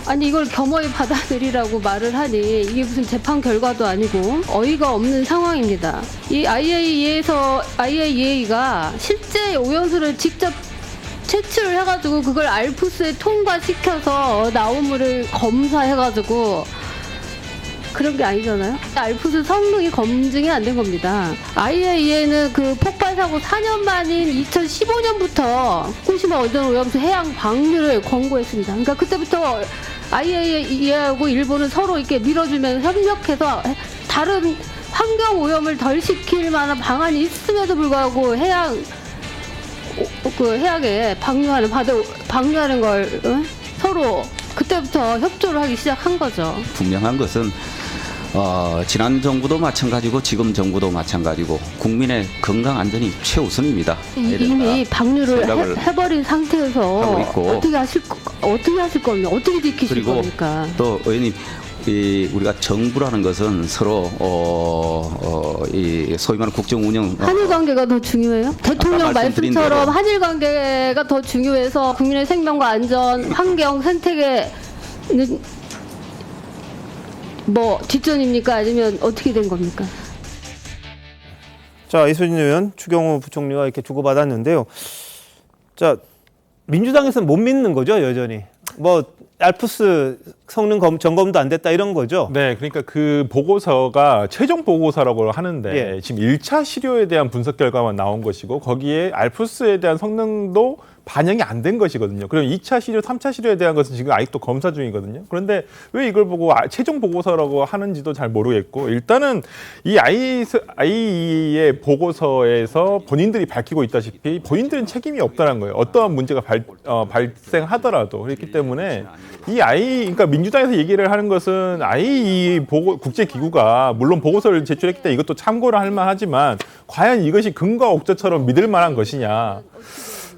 Speaker 21: 아니 이걸 겸허히 받아들이라고 말을 하니 이게 무슨 재판 결과도 아니고 어이가 없는 상황입니다. 이 IAEA가 실제 오염수를 직접 채취를 해가지고 그걸 알프스에 통과시켜서 나오물을 검사해가지고 그런 게 아니잖아요. 알프스 성능이 검증이 안 된 겁니다. IAEA는 그 폭발 사고 4년 만인 2015년부터 후쿠시마 원전 오염수 해양 방류를 권고했습니다. 그러니까 그때부터 IAEA하고 일본은 서로 이렇게 밀어주면서 협력해서 다른 환경 오염을 덜 시킬 만한 방안이 있음에도 불구하고 해양에 방류하는 걸 서로 그때부터 협조를 하기 시작한 거죠.
Speaker 22: 분명한 것은 지난 정부도 마찬가지고 지금 정부도 마찬가지고 국민의 건강 안전이 최우선입니다.
Speaker 21: 이미 방류를 해버린 상태에서 어떻게 하실 겁니까? 어떻게 지키실 겁니까?
Speaker 22: 또 의원님, 우리가 정부라는 것은 서로 이 소위 말하는 국정 운영
Speaker 21: 한일 관계가 더 중요해요? 대통령 말씀처럼 한일 관계가 더 중요해서 국민의 생명과 안전, 환경, 생태계는 뭐 뒷전입니까? 아니면 어떻게 된 겁니까?
Speaker 1: 자, 이수진 의원, 추경호 부총리와 이렇게 주고받았는데요. 자, 민주당에서는 못 믿는 거죠, 여전히. 뭐 알프스 성능 점검도 안 됐다 이런 거죠?
Speaker 6: 네, 그러니까 그 보고서가 최종 보고서라고 하는데 지금 1차 시료에 대한 분석 결과만 나온 것이고 거기에 알프스에 대한 성능도 반영이 안 된 것이거든요. 그럼 2차 시료, 3차 시료에 대한 것은 지금 아직도 검사 중이거든요. 그런데 왜 이걸 보고 최종 보고서라고 하는지도 잘 모르겠고 일단은 이 IAEA의 보고서에서 본인들이 밝히고 있다시피 본인들은 책임이 없다는 거예요. 어떠한 문제가 발생하더라도. 그렇기 때문에 그러니까 민주당에서 얘기를 하는 것은 IAEA 국제기구가 물론 보고서를 제출했기 때문에 이것도 참고를 할 만하지만 과연 이것이 근거와 옥저처럼 믿을 만한 것이냐.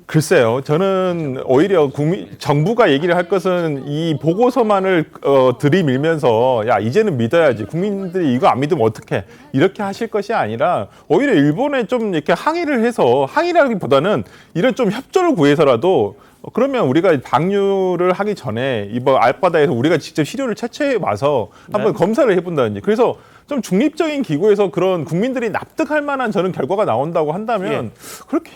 Speaker 6: 글쎄요. 저는 오히려 정부가 얘기를 할 것은 이 보고서만을 들이밀면서 야 이제는 믿어야지. 국민들이 이거 안 믿으면 어떡해. 이렇게 하실 것이 아니라 오히려 일본에 좀 이렇게 항의를 해서 항의라기보다는 이런 좀 협조를 구해서라도 그러면 우리가 방류를 하기 전에 이번 앞바다에서 우리가 직접 시료를 채취해 와서 한번 검사를 해본다든지 그래서 좀 중립적인 기구에서 그런 국민들이 납득할 만한 저는 결과가 나온다고 한다면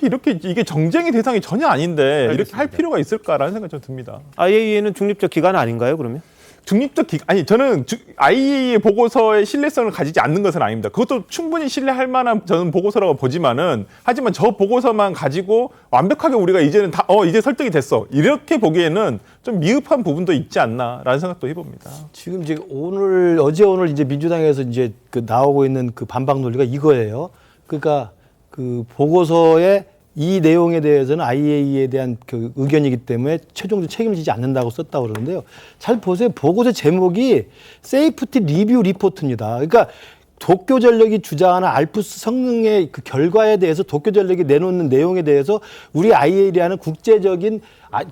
Speaker 6: 이렇게 이게 정쟁의 대상이 전혀 아닌데 알겠습니다. 이렇게 할 필요가 있을까라는 생각이 좀 듭니다.
Speaker 1: IAEA는 중립적 기관 아닌가요, 그러면?
Speaker 6: 중립적 기관 아니 저는 IAEA 보고서의 신뢰성을 가지지 않는 것은 아닙니다. 그것도 충분히 신뢰할 만한 저는 보고서라고 보지만은 하지만 저 보고서만 가지고 완벽하게 우리가 이제는 다 이제 설득이 됐어 이렇게 보기에는 좀 미흡한 부분도 있지 않나라는 생각도 해봅니다.
Speaker 3: 지금 이제 어제 오늘 이제 민주당에서 이제 그 나오고 있는 그 반박 논리가 이거예요. 그러니까 그 보고서에 이 내용에 대해서는 IAEA에 대한 그 의견이기 때문에 최종적으로 책임을 지지 않는다고 썼다고 그러는데요. 잘 보세요. 보고서 제목이 세이프티 리뷰 리포트입니다. 그러니까 도쿄전력이 주장하는 알프스 성능의 그 결과에 대해서 도쿄전력이 내놓는 내용에 대해서 우리 IAEA라는 국제적인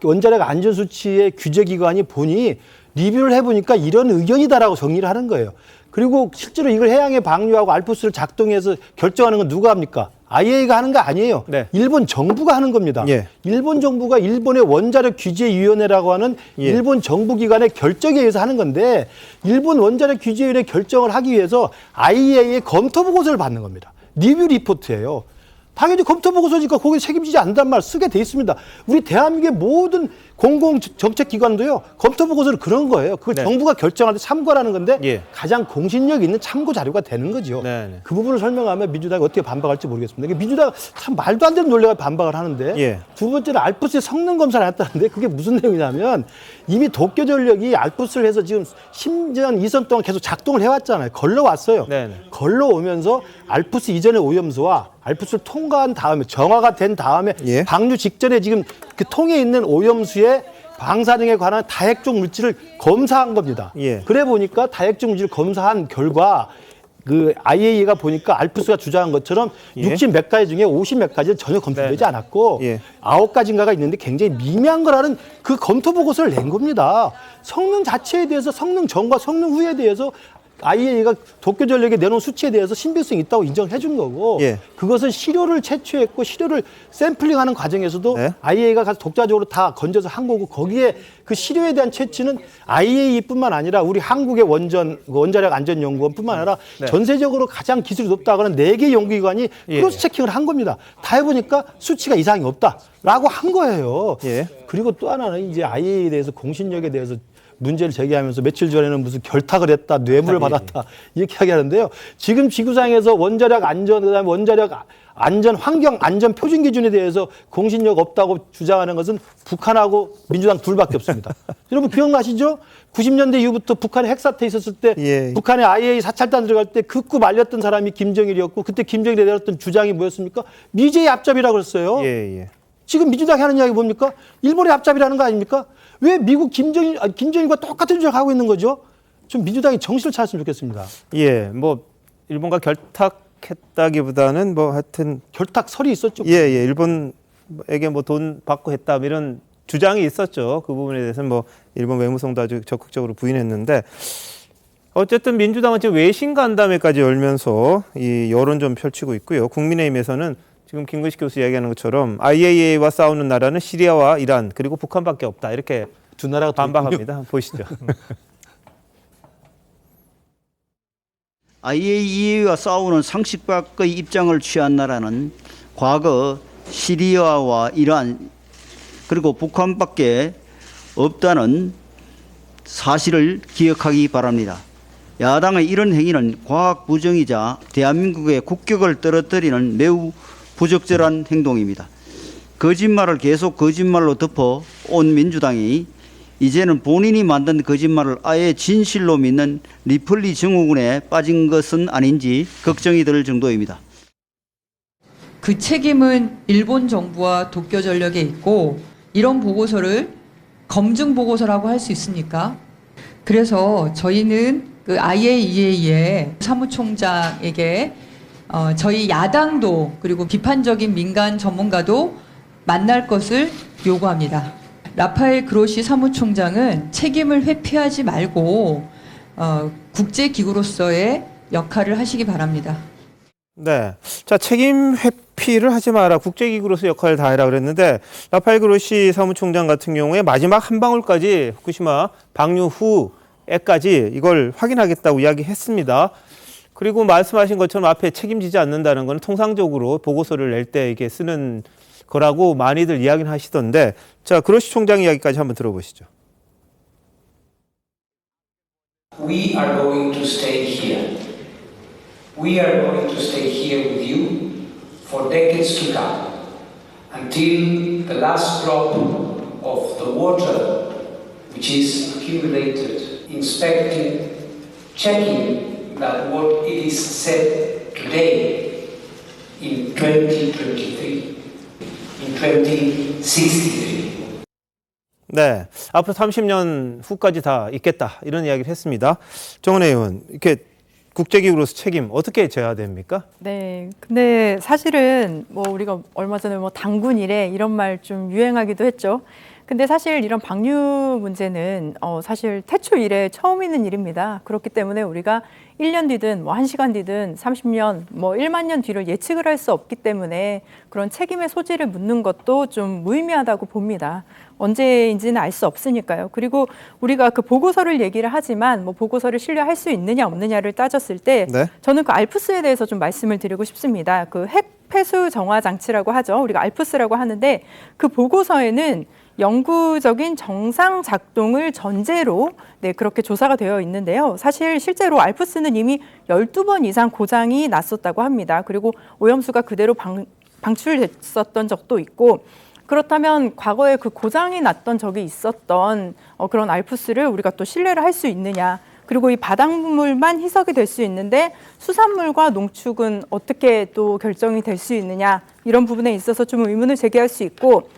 Speaker 3: 원자력 안전수치의 규제기관이 보니 리뷰를 해보니까 이런 의견이다라고 정리를 하는 거예요. 그리고 실제로 이걸 해양에 방류하고 알프스를 작동해서 결정하는 건 누가 합니까? IAEA가 하는 거 아니에요. 네. 일본 정부가 하는 겁니다. 일본 정부가 일본의 원자력 규제위원회라고 하는 일본 정부기관의 결정에 의해서 하는 건데 일본 원자력 규제위원회 결정을 하기 위해서 IAEA의 검토 보고서를 받는 겁니다. 리뷰 리포트예요. 당연히 검토 보고서니까 거기에 책임지지 않는단 말 쓰게 돼 있습니다. 우리 대한민국의 모든 공공정책기관도요. 검토 보고서를 그런 거예요. 그걸 정부가 결정할 때 참고라는 건데 가장 공신력 있는 참고 자료가 되는 거죠. 그 부분을 설명하면 민주당이 어떻게 반박할지 모르겠습니다. 민주당 참 말도 안 되는 논리가 반박을 하는데 두 번째는 알프스의 성능 검사를 했다는데 그게 무슨 내용이냐면 이미 도쿄전력이 알프스를 해서 지금 10년, 2년 동안 계속 작동을 해왔잖아요. 걸러왔어요. 걸러오면서 알프스 이전의 오염수와 알프스를 통과한 다음에 정화가 된 다음에 방류 직전에 지금 그 통에 있는 오염수의 방사 등에 관한 다핵종 물질을 검사한 겁니다. 그래 보니까 다핵종 물질을 검사한 결과 그 IAEA가 보니까 알프스가 주장한 것처럼
Speaker 1: 예.
Speaker 3: 60 몇 가지 중에 50 몇 가지는 전혀 검토되지
Speaker 1: 네.
Speaker 3: 않았고
Speaker 1: 예.
Speaker 3: 9가지인가가 있는데 굉장히 미미한 거라는 그 검토 보고서를 낸 겁니다. 성능 자체에 대해서 성능 전과 성능 후에 대해서 IAEA가 도쿄 전력에 내놓은 수치에 대해서 신빙성이 있다고 인정해 준 거고
Speaker 1: 예.
Speaker 3: 그것은 시료를 채취했고 시료를 샘플링하는 과정에서도
Speaker 1: 네.
Speaker 3: IAEA가 가서 독자적으로 다 건져서 한 거고 거기에 그 시료에 대한 채취는 IAEA뿐만 아니라 우리 한국의 원자력 안전연구원뿐만 아니라
Speaker 1: 네.
Speaker 3: 전세적으로 가장 기술이 높다고 하는 4개 연구기관이
Speaker 1: 예.
Speaker 3: 크로스 체킹을 한 겁니다. 다 해보니까 수치가 이상이 없다라고 한 거예요.
Speaker 1: 예.
Speaker 3: 그리고 또 하나는 이제 IAEA에 대해서 공신력에 대해서 문제를 제기하면서 며칠 전에는 무슨 결탁을 했다, 뇌물을 받았다 이렇게 하는데요. 지금 지구상에서 원자력 안전, 그다음에 원자력 안전 환경 안전 표준 기준에 대해서 공신력 없다고 주장하는 것은 북한하고 민주당 둘밖에 없습니다. 여러분 기억나시죠? 90년대 이후부터 북한에 핵사태 있었을 때
Speaker 1: 예.
Speaker 3: 북한의 IAEA 사찰단 들어갈 때 극구 말렸던 사람이 김정일이었고 그때 김정일이 내렸던 주장이 뭐였습니까? 미제의 앞잡이라고 그랬어요.
Speaker 1: 예.
Speaker 3: 지금 민주당이 하는 이야기 뭡니까? 일본의 앞잡이라는 거 아닙니까? 왜 미국 김정일과 똑같은 주장을 하고 있는 거죠? 좀 민주당이 정신을 차렸으면 좋겠습니다.
Speaker 1: 예, 뭐 일본과 결탁했다기보다는 뭐 하여튼
Speaker 3: 결탁설이 있었죠.
Speaker 1: 예, 일본에게 뭐 돈 받고 했다 이런 주장이 있었죠. 그 부분에 대해서는 뭐 일본 외무성도 아주 적극적으로 부인했는데 어쨌든 민주당은 지금 외신 간담회까지 열면서 이 여론 좀 펼치고 있고요. 국민의힘에서는 지금 김근식 교수 이야기하는 것처럼 IAEA와 싸우는 나라는 시리아와 이란 그리고 북한밖에 없다 이렇게
Speaker 3: 두 나라가
Speaker 1: 반박합니다. 보시죠.
Speaker 4: IAEA와 싸우는 상식 밖의 입장을 취한 나라는 과거 시리아와 이란 그리고 북한밖에 없다는 사실을 기억하기 바랍니다. 야당의 이런 행위는 과학 부정이자 대한민국의 국격을 떨어뜨리는 매우 부적절한 행동입니다. 거짓말을 계속 거짓말로 덮어 온 민주당이 이제는 본인이 만든 거짓말을 아예 진실로 믿는 리플리 증후군에 빠진 것은 아닌지 걱정이 들 정도입니다.
Speaker 9: 그 책임은 일본 정부와 도쿄 전력에 있고 이런 보고서를 검증 보고서라고 할 수 있습니까? 그래서 저희는 그 IAEA의 사무총장에게 저희 야당도 그리고 비판적인 민간 전문가도 만날 것을 요구합니다. 라파엘 그로시 사무총장은 책임을 회피하지 말고 국제기구로서의 역할을 하시기 바랍니다.
Speaker 1: 네. 자, 책임 회피를 하지 마라. 국제기구로서 역할을 다해라 그랬는데 라파엘 그로시 사무총장 같은 경우에 마지막 한 방울까지 후쿠시마 방류 후에까지 이걸 확인하겠다고 이야기했습니다. 그리고 말씀하신 것처럼 앞에 책임지지 않는다는 건 통상적으로 보고서를 낼 때 이게 쓰는 거라고 많이들 이야기는 하시던데 자, 그로시 총장 이야기까지 한번 들어보시죠.
Speaker 23: We are going to stay here. We are going to stay here with you for decades to come until the last drop of the water which is accumulated, inspecting, checking that what it is said today in 2023, in 2063.
Speaker 1: 네, 앞으로 30년 후까지 다 있겠다 이런 이야기를 했습니다. 정은혜 의원, 이렇게 국제기구로서 책임 어떻게 져야 됩니까?
Speaker 10: 네, 근데 사실은 뭐 우리가 얼마 전에 뭐 당군 이래 이런 말 좀 유행하기도 했죠. 근데 사실 이런 방류 문제는 사실 태초 이래 처음 있는 일입니다. 그렇기 때문에 우리가 1년 뒤든 뭐 1시간 뒤든 30년, 뭐 1만 년 뒤를 예측을 할 수 없기 때문에 그런 책임의 소지를 묻는 것도 좀 무의미하다고 봅니다. 언제인지는 알 수 없으니까요. 그리고 우리가 그 보고서를 얘기를 하지만 뭐 보고서를 신뢰할 수 있느냐 없느냐를 따졌을 때
Speaker 1: 네.
Speaker 10: 저는 그 알프스에 대해서 좀 말씀을 드리고 싶습니다. 그 핵 폐수 정화 장치라고 하죠. 우리가 알프스라고 하는데 그 보고서에는 영구적인 정상 작동을 전제로 그렇게 조사가 되어 있는데요. 사실 실제로 알프스는 이미 12번 이상 고장이 났었다고 합니다. 그리고 오염수가 그대로 방출됐었던 적도 있고 그렇다면 과거에 그 고장이 났던 적이 있었던 그런 알프스를 우리가 또 신뢰를 할 수 있느냐. 그리고 이 바닷물만 희석이 될 수 있는데 수산물과 농축은 어떻게 또 결정이 될 수 있느냐. 이런 부분에 있어서 좀 의문을 제기할 수 있고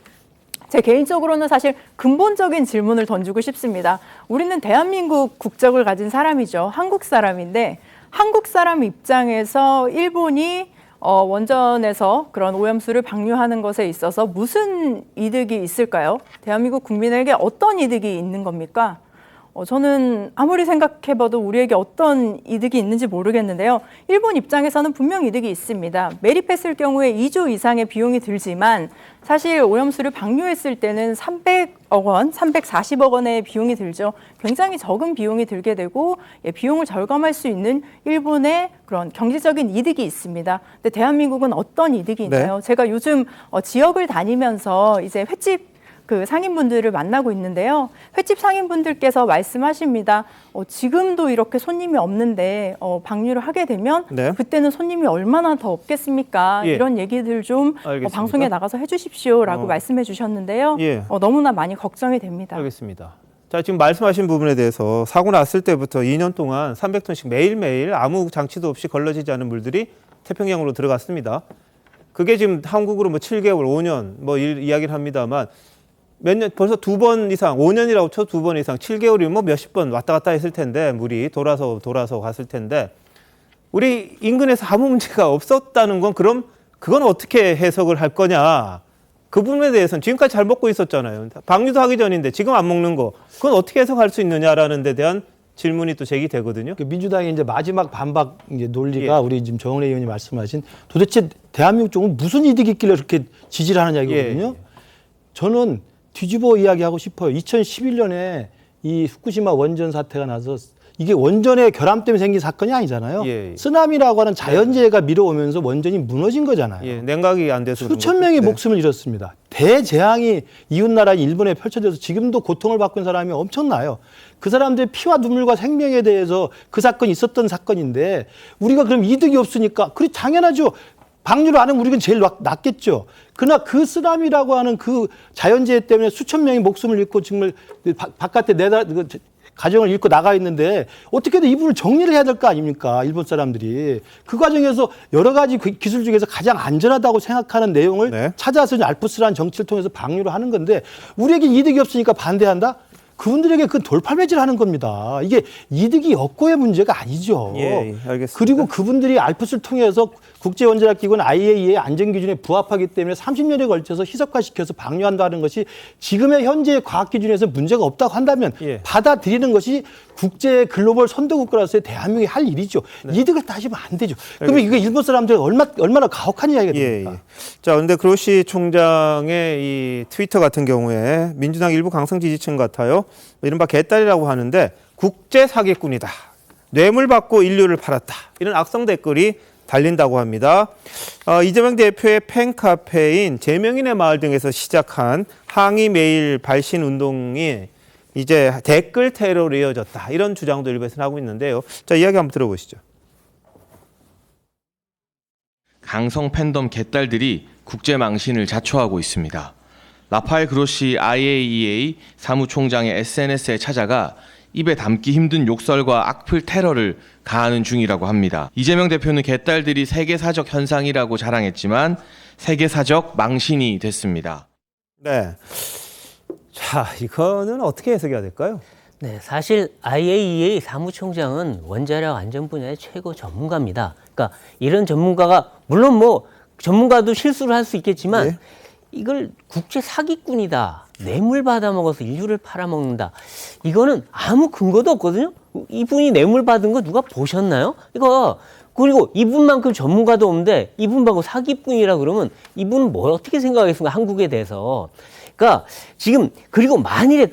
Speaker 10: 제 개인적으로는 사실 근본적인 질문을 던지고 싶습니다. 우리는 대한민국 국적을 가진 사람이죠. 한국 사람인데 한국 사람 입장에서 일본이 원전에서 그런 오염수를 방류하는 것에 있어서 무슨 이득이 있을까요? 대한민국 국민에게 어떤 이득이 있는 겁니까? 저는 아무리 생각해봐도 우리에게 어떤 이득이 있는지 모르겠는데요. 일본 입장에서는 분명 이득이 있습니다. 매립했을 경우에 2조 이상의 비용이 들지만 사실 오염수를 방류했을 때는 300억 원, 340억 원의 비용이 들죠. 굉장히 적은 비용이 들게 되고 비용을 절감할 수 있는 일본의 그런 경제적인 이득이 있습니다. 근데 대한민국은 어떤 이득이 있나요?
Speaker 1: 네.
Speaker 10: 제가 요즘 지역을 다니면서 이제 횟집 그 상인분들을 만나고 있는데요. 횟집 상인분들께서 말씀하십니다. 지금도 이렇게 손님이 없는데 방류를 하게 되면
Speaker 1: 네.
Speaker 10: 그때는 손님이 얼마나 더 없겠습니까?
Speaker 1: 예.
Speaker 10: 이런 얘기들 좀
Speaker 1: 알겠습니다.
Speaker 10: 방송에 나가서 해주십시오라고 말씀해 주셨는데요.
Speaker 1: 예.
Speaker 10: 너무나 많이 걱정이 됩니다.
Speaker 1: 알겠습니다. 자, 지금 말씀하신 부분에 대해서 사고 났을 때부터 2년 동안 300톤씩 매일매일 아무 장치도 없이 걸러지지 않은 물들이 태평양으로 들어갔습니다. 그게 지금 한국으로 뭐 7개월, 5년 뭐 이야기를 합니다만 몇 년, 벌써 2번 이상, 5년이라고 쳐 2번 이상, 7개월이면 뭐 몇십 번 왔다 갔다 했을 텐데, 물이 돌아서 갔을 텐데, 우리 인근에서 아무 문제가 없었다는 건 그럼 그건 어떻게 해석을 할 거냐. 그 부분에 대해서는 지금까지 잘 먹고 있었잖아요. 방류도 하기 전인데 지금 안 먹는 거, 그건 어떻게 해석할 수 있느냐라는 데 대한 질문이 또 제기되거든요.
Speaker 3: 민주당의 이제 마지막 반박 이제 논리가 우리 지금 정은혜 의원이 말씀하신 도대체 대한민국 쪽은 무슨 이득이 있길래 그렇게 지지를 하느냐 이거거든요. 저는 뒤집어 이야기하고 싶어요. 2011년에 이 후쿠시마 원전 사태가 나서 이게 원전의 결함 때문에 생긴 사건이 아니잖아요. 쓰나미라고 하는 자연재해가 밀어오면서 원전이 무너진 거잖아요.
Speaker 1: 냉각이 안 돼서
Speaker 3: 수천 명의 목숨을 잃었습니다. 대재앙이 이웃나라인 일본에 펼쳐져서 지금도 고통을 받고 있는 사람이 엄청나요. 그 사람들의 피와 눈물과 생명에 대해서 그 사건이 있었던 사건인데 우리가 그럼 이득이 없으니까 그리 당연하죠. 방류를 안 하면 우리는 제일 낫겠죠. 그러나 그 쓰나미라고 하는 그 자연재해 때문에 수천 명이 목숨을 잃고 정말 바깥에 가정을 잃고 나가 있는데 어떻게든 이 부분을 정리를 해야 될 거 아닙니까? 일본 사람들이. 그 과정에서 여러 가지 기술 중에서 가장 안전하다고 생각하는 내용을 찾아서 알프스라는 정치를 통해서 방류를 하는 건데 우리에게 이득이 없으니까 반대한다? 그분들에게 그 돌팔매질 하는 겁니다. 이게 이득이 없고의 문제가 아니죠.
Speaker 1: 예, 알겠습니다.
Speaker 3: 그리고 그분들이 알프스를 통해서 국제원자력기구는 IAEA의 안전기준에 부합하기 때문에 30년에 걸쳐서 희석화시켜서 방류한다는 것이 지금의 현재의 과학기준에서 문제가 없다고 한다면 받아들이는 것이 국제 글로벌 선도국가로서의 대한민국이 할 일이죠. 이득을 따지면 안 되죠. 그러면 이거 일본 사람들이 얼마나 가혹한 이야기가 됩니까?
Speaker 1: 자, 그런데 그로시 총장의 이 트위터 같은 경우에 민주당 일부 강성 지지층 같아요. 이른바 개딸이라고 하는데 국제 사기꾼이다. 뇌물 받고 인류를 팔았다. 이런 악성 댓글이 달린다고 합니다. 이재명 대표의 팬카페인 제명인의 마을 등에서 시작한 항의 메일 발신 운동이 이제 댓글 테러로 이어졌다. 이런 주장도 일부에서는 하고 있는데요. 자, 이야기 한번 들어보시죠.
Speaker 7: 강성 팬덤 개딸들이 국제 망신을 자초하고 있습니다. 라파엘 그로시 IAEA 사무총장의 SNS에 찾아가 입에 담기 힘든 욕설과 악플 테러를 가하는 중이라고 합니다. 이재명 대표는 개딸들이 세계사적 현상이라고 자랑했지만 세계사적 망신이 됐습니다.
Speaker 1: 네. 자, 이거는 어떻게 해석해야 될까요?
Speaker 5: 네, 사실 IAEA 사무총장은 원자력 안전 분야의 최고 전문가입니다. 그러니까 이런 전문가가 물론 뭐 전문가도 실수를 할 수 있겠지만 이걸 국제 사기꾼이다. 뇌물 받아먹어서 인류를 팔아먹는다. 이거는 아무 근거도 없거든요. 이분이 뇌물 받은 거 누가 보셨나요? 그리고 이분만큼 전문가도 없는데 이분하고 사기꾼이라 그러면 이분은 뭘 어떻게 생각하겠습니까? 한국에 대해서. 그러니까 지금 그리고 만일에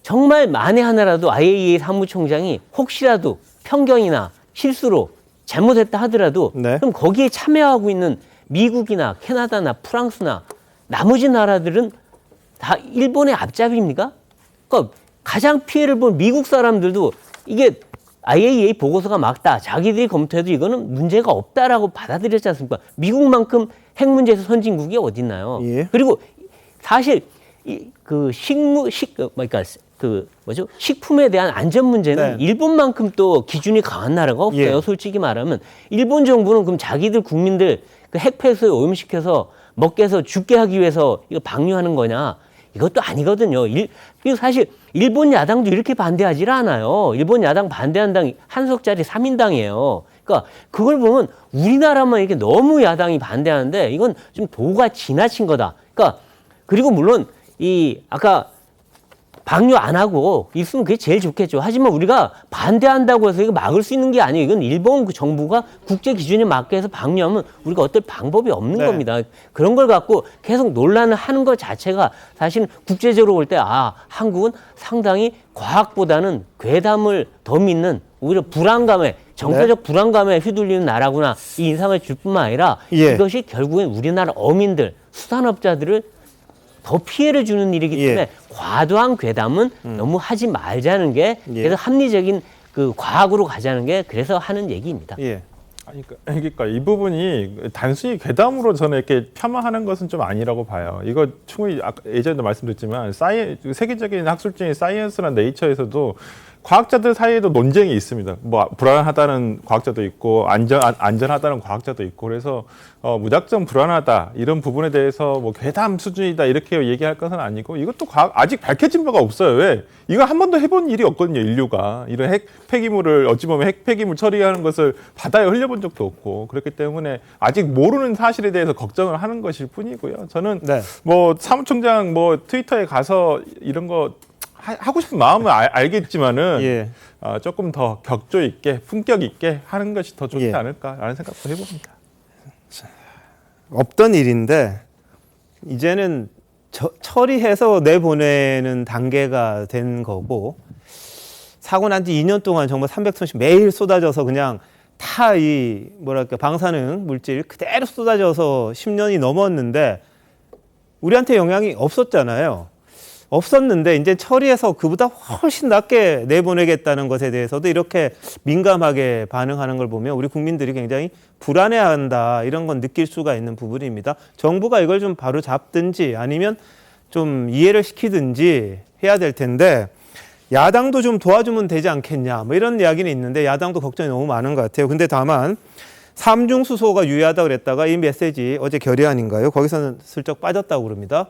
Speaker 5: 정말 만에 하나라도 IAEA 사무총장이 혹시라도 편견이나 실수로 잘못했다 하더라도 그럼 거기에 참여하고 있는 미국이나 캐나다나 프랑스나 나머지 나라들은 다 일본의 앞잡이입니까? 그러니까 가장 피해를 본 미국 사람들도 이게 IAEA 보고서가 맞다. 자기들이 검토해도 이거는 문제가 없다라고 받아들였지 않습니까? 미국만큼 핵 문제에서 선진국이 어디 있나요? 그리고 사실 식품에 대한 안전 문제는 일본만큼 또 기준이 강한 나라가 없어요. 솔직히 말하면 일본 정부는 그럼 자기들 국민들 그 핵폐수에 오염시켜서 먹게 해서 죽게 하기 위해서 이거 방류하는 거냐? 이것도 아니거든요. 그리고 사실 일본 야당도 이렇게 반대하지 않아요. 일본 야당 반대한 당이 한석짜리 3인당이에요. 그러니까 그걸 보면 우리나라만 이렇게 너무 야당이 반대하는데 이건 좀 도가 지나친 거다. 그러니까 그리고 물론 이 아까 방류 안 하고 있으면 그게 제일 좋겠죠. 하지만 우리가 반대한다고 해서 이거 막을 수 있는 게 아니에요. 이건 일본 정부가 국제 기준에 맞게 해서 방류하면 우리가 어떨 방법이 없는 겁니다. 그런 걸 갖고 계속 논란을 하는 것 자체가 사실은 국제적으로 볼 때 한국은 상당히 과학보다는 괴담을 더 믿는 오히려 불안감에 정서적 불안감에 휘둘리는 나라구나 이 인상을 줄 뿐만 아니라 이것이 결국엔 우리나라 어민들 수산업자들을 더 피해를 주는 일이기 때문에 과도한 괴담은 너무 하지 말자는 게 그래서 합리적인 그 과학으로 가자는 게 그래서 하는 얘기입니다.
Speaker 6: 그러니까 이 부분이 단순히 괴담으로 저는 이렇게 폄하하는 것은 좀 아니라고 봐요. 이거 충분히 예전에도 말씀드렸지만 세계적인 학술지인 사이언스나 네이처에서도 과학자들 사이에도 논쟁이 있습니다. 뭐 불안하다는 과학자도 있고 안전하다는 과학자도 있고 그래서 무작정 불안하다 이런 부분에 대해서 뭐 괴담 수준이다 이렇게 얘기할 것은 아니고 이것도 아직 밝혀진 바가 없어요. 왜? 이거 한 번도 해본 일이 없거든요. 인류가 이런 핵 폐기물을 어찌 보면 핵 폐기물 처리하는 것을 바다에 흘려본 적도 없고 그렇기 때문에 아직 모르는 사실에 대해서 걱정을 하는 것일 뿐이고요. 저는 뭐 사무총장 뭐 트위터에 가서 이런 거 하고 싶은 마음은 알겠지만은 조금 더 격조 있게 품격 있게 하는 것이 더 좋지 않을까라는 생각도 해봅니다.
Speaker 1: 없던 일인데 이제는 처리해서 내보내는 단계가 된 거고 사고 난 지 2년 동안 정말 300톤씩 매일 쏟아져서 그냥 다 이 뭐랄까 방사능 물질 그대로 쏟아져서 10년이 넘었는데 우리한테 영향이 없었잖아요. 없었는데 이제 처리해서 그보다 훨씬 낮게 내보내겠다는 것에 대해서도 이렇게 민감하게 반응하는 걸 보면 우리 국민들이 굉장히 불안해한다 이런 건 느낄 수가 있는 부분입니다. 정부가 이걸 좀 바로 잡든지 아니면 좀 이해를 시키든지 해야 될 텐데 야당도 좀 도와주면 되지 않겠냐 뭐 이런 이야기는 있는데 야당도 걱정이 너무 많은 것 같아요. 근데 다만 삼중 수소가 유효하다고 그랬다가 이 메시지 어제 결의안인가요? 거기서는 슬쩍 빠졌다고 그럽니다.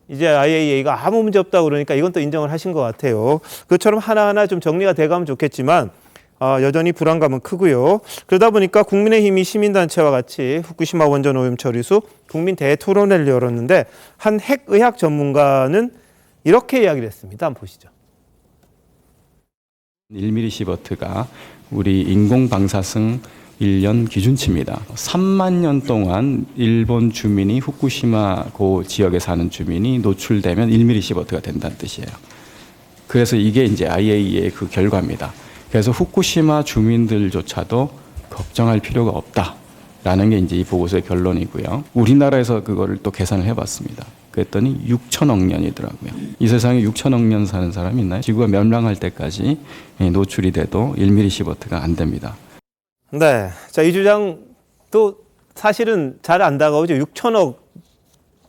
Speaker 1: 이제 IAEA가 아무 문제 없다고 그러니까 이건 또 인정을 하신 것 같아요. 그것처럼 하나하나 좀 정리가 돼가면 좋겠지만 여전히 불안감은 크고요. 그러다 보니까 국민의힘이 시민단체와 같이 후쿠시마 원전 오염 처리수 국민 대토론회를 열었는데 한 핵의학 전문가는 이렇게 이야기를 했습니다. 한번 보시죠.
Speaker 2: 1mS가 우리 인공 방사성 1년 기준치입니다. 3만 년 동안 일본 주민이 후쿠시마 그 지역에 사는 주민이 노출되면 1mS가 된다는 뜻이에요. 그래서 이게 이제 IAEA의 그 결과입니다. 그래서 후쿠시마 주민들조차도 걱정할 필요가 없다라는 게 이제 이 보고서의 결론이고요. 우리나라에서 그거를 또 계산을 해봤습니다. 그랬더니 6천억 년이더라고요. 이 세상에 6천억 년 사는 사람이 있나요? 지구가 멸망할 때까지 노출이 돼도 1mS가 안 됩니다.
Speaker 1: 네. 자, 이 주장도 사실은 잘 안 다가오죠. 6천억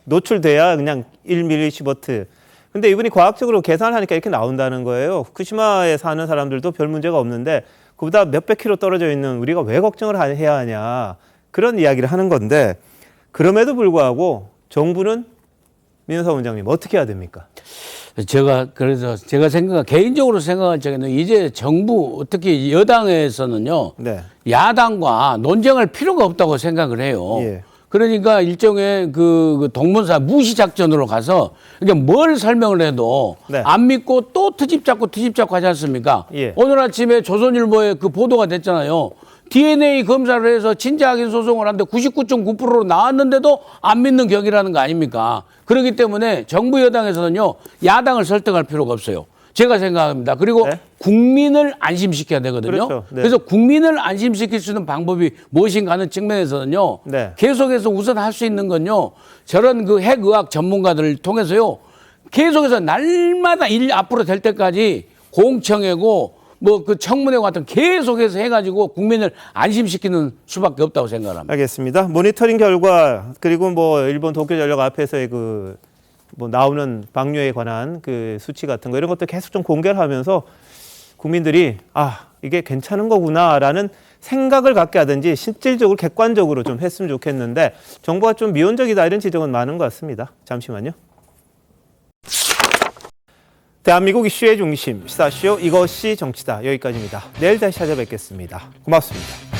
Speaker 1: 노출돼야 그냥 1mS. 근데 이분이 과학적으로 계산하니까 이렇게 나온다는 거예요. 후쿠시마에 사는 사람들도 별 문제가 없는데 그보다 몇백 킬로 떨어져 있는 우리가 왜 걱정을 해야 하냐. 그런 이야기를 하는 건데 그럼에도 불구하고 정부는 민은사 원장님 어떻게 해야 됩니까?
Speaker 8: 제가 개인적으로 생각한 적에는 이제 정부 특히 여당에서는요 야당과 논쟁할 필요가 없다고 생각을 해요. 그러니까 일종의 그 동문사 무시 작전으로 가서 그러니까 뭘 설명을 해도 안 믿고 또 트집 잡고 하지 않습니까? 오늘 아침에 조선일보에 그 보도가 됐잖아요. DNA 검사를 해서 친자 확인 소송을 하는데 99.9%로 나왔는데도 안 믿는 격이라는 거 아닙니까? 그렇기 때문에 정부 여당에서는요 야당을 설득할 필요가 없어요. 제가 생각합니다. 그리고 국민을 안심시켜야 되거든요. 그래서 국민을 안심시킬 수 있는 방법이 무엇인가 하는 측면에서는요 계속해서 우선 할 수 있는 건요 저런 그 핵의학 전문가들을 통해서요 계속해서 날마다 일 앞으로 될 때까지 공청회고 뭐 그 청문회 같은 계속해서 해가지고 국민을 안심시키는 수밖에 없다고 생각합니다.
Speaker 1: 알겠습니다. 모니터링 결과 그리고 뭐 일본 도쿄전력 앞에서의 그 뭐 나오는 방류에 관한 그 수치 같은 거 이런 것도 계속 좀 공개를 하면서 국민들이 이게 괜찮은 거구나라는 생각을 갖게 하든지 실질적으로 객관적으로 좀 했으면 좋겠는데 정부가 좀 미온적이다 이런 지적은 많은 것 같습니다. 잠시만요. 대한민국 이슈의 중심 시사쇼 이것이 정치다 여기까지입니다. 내일 다시 찾아뵙겠습니다. 고맙습니다.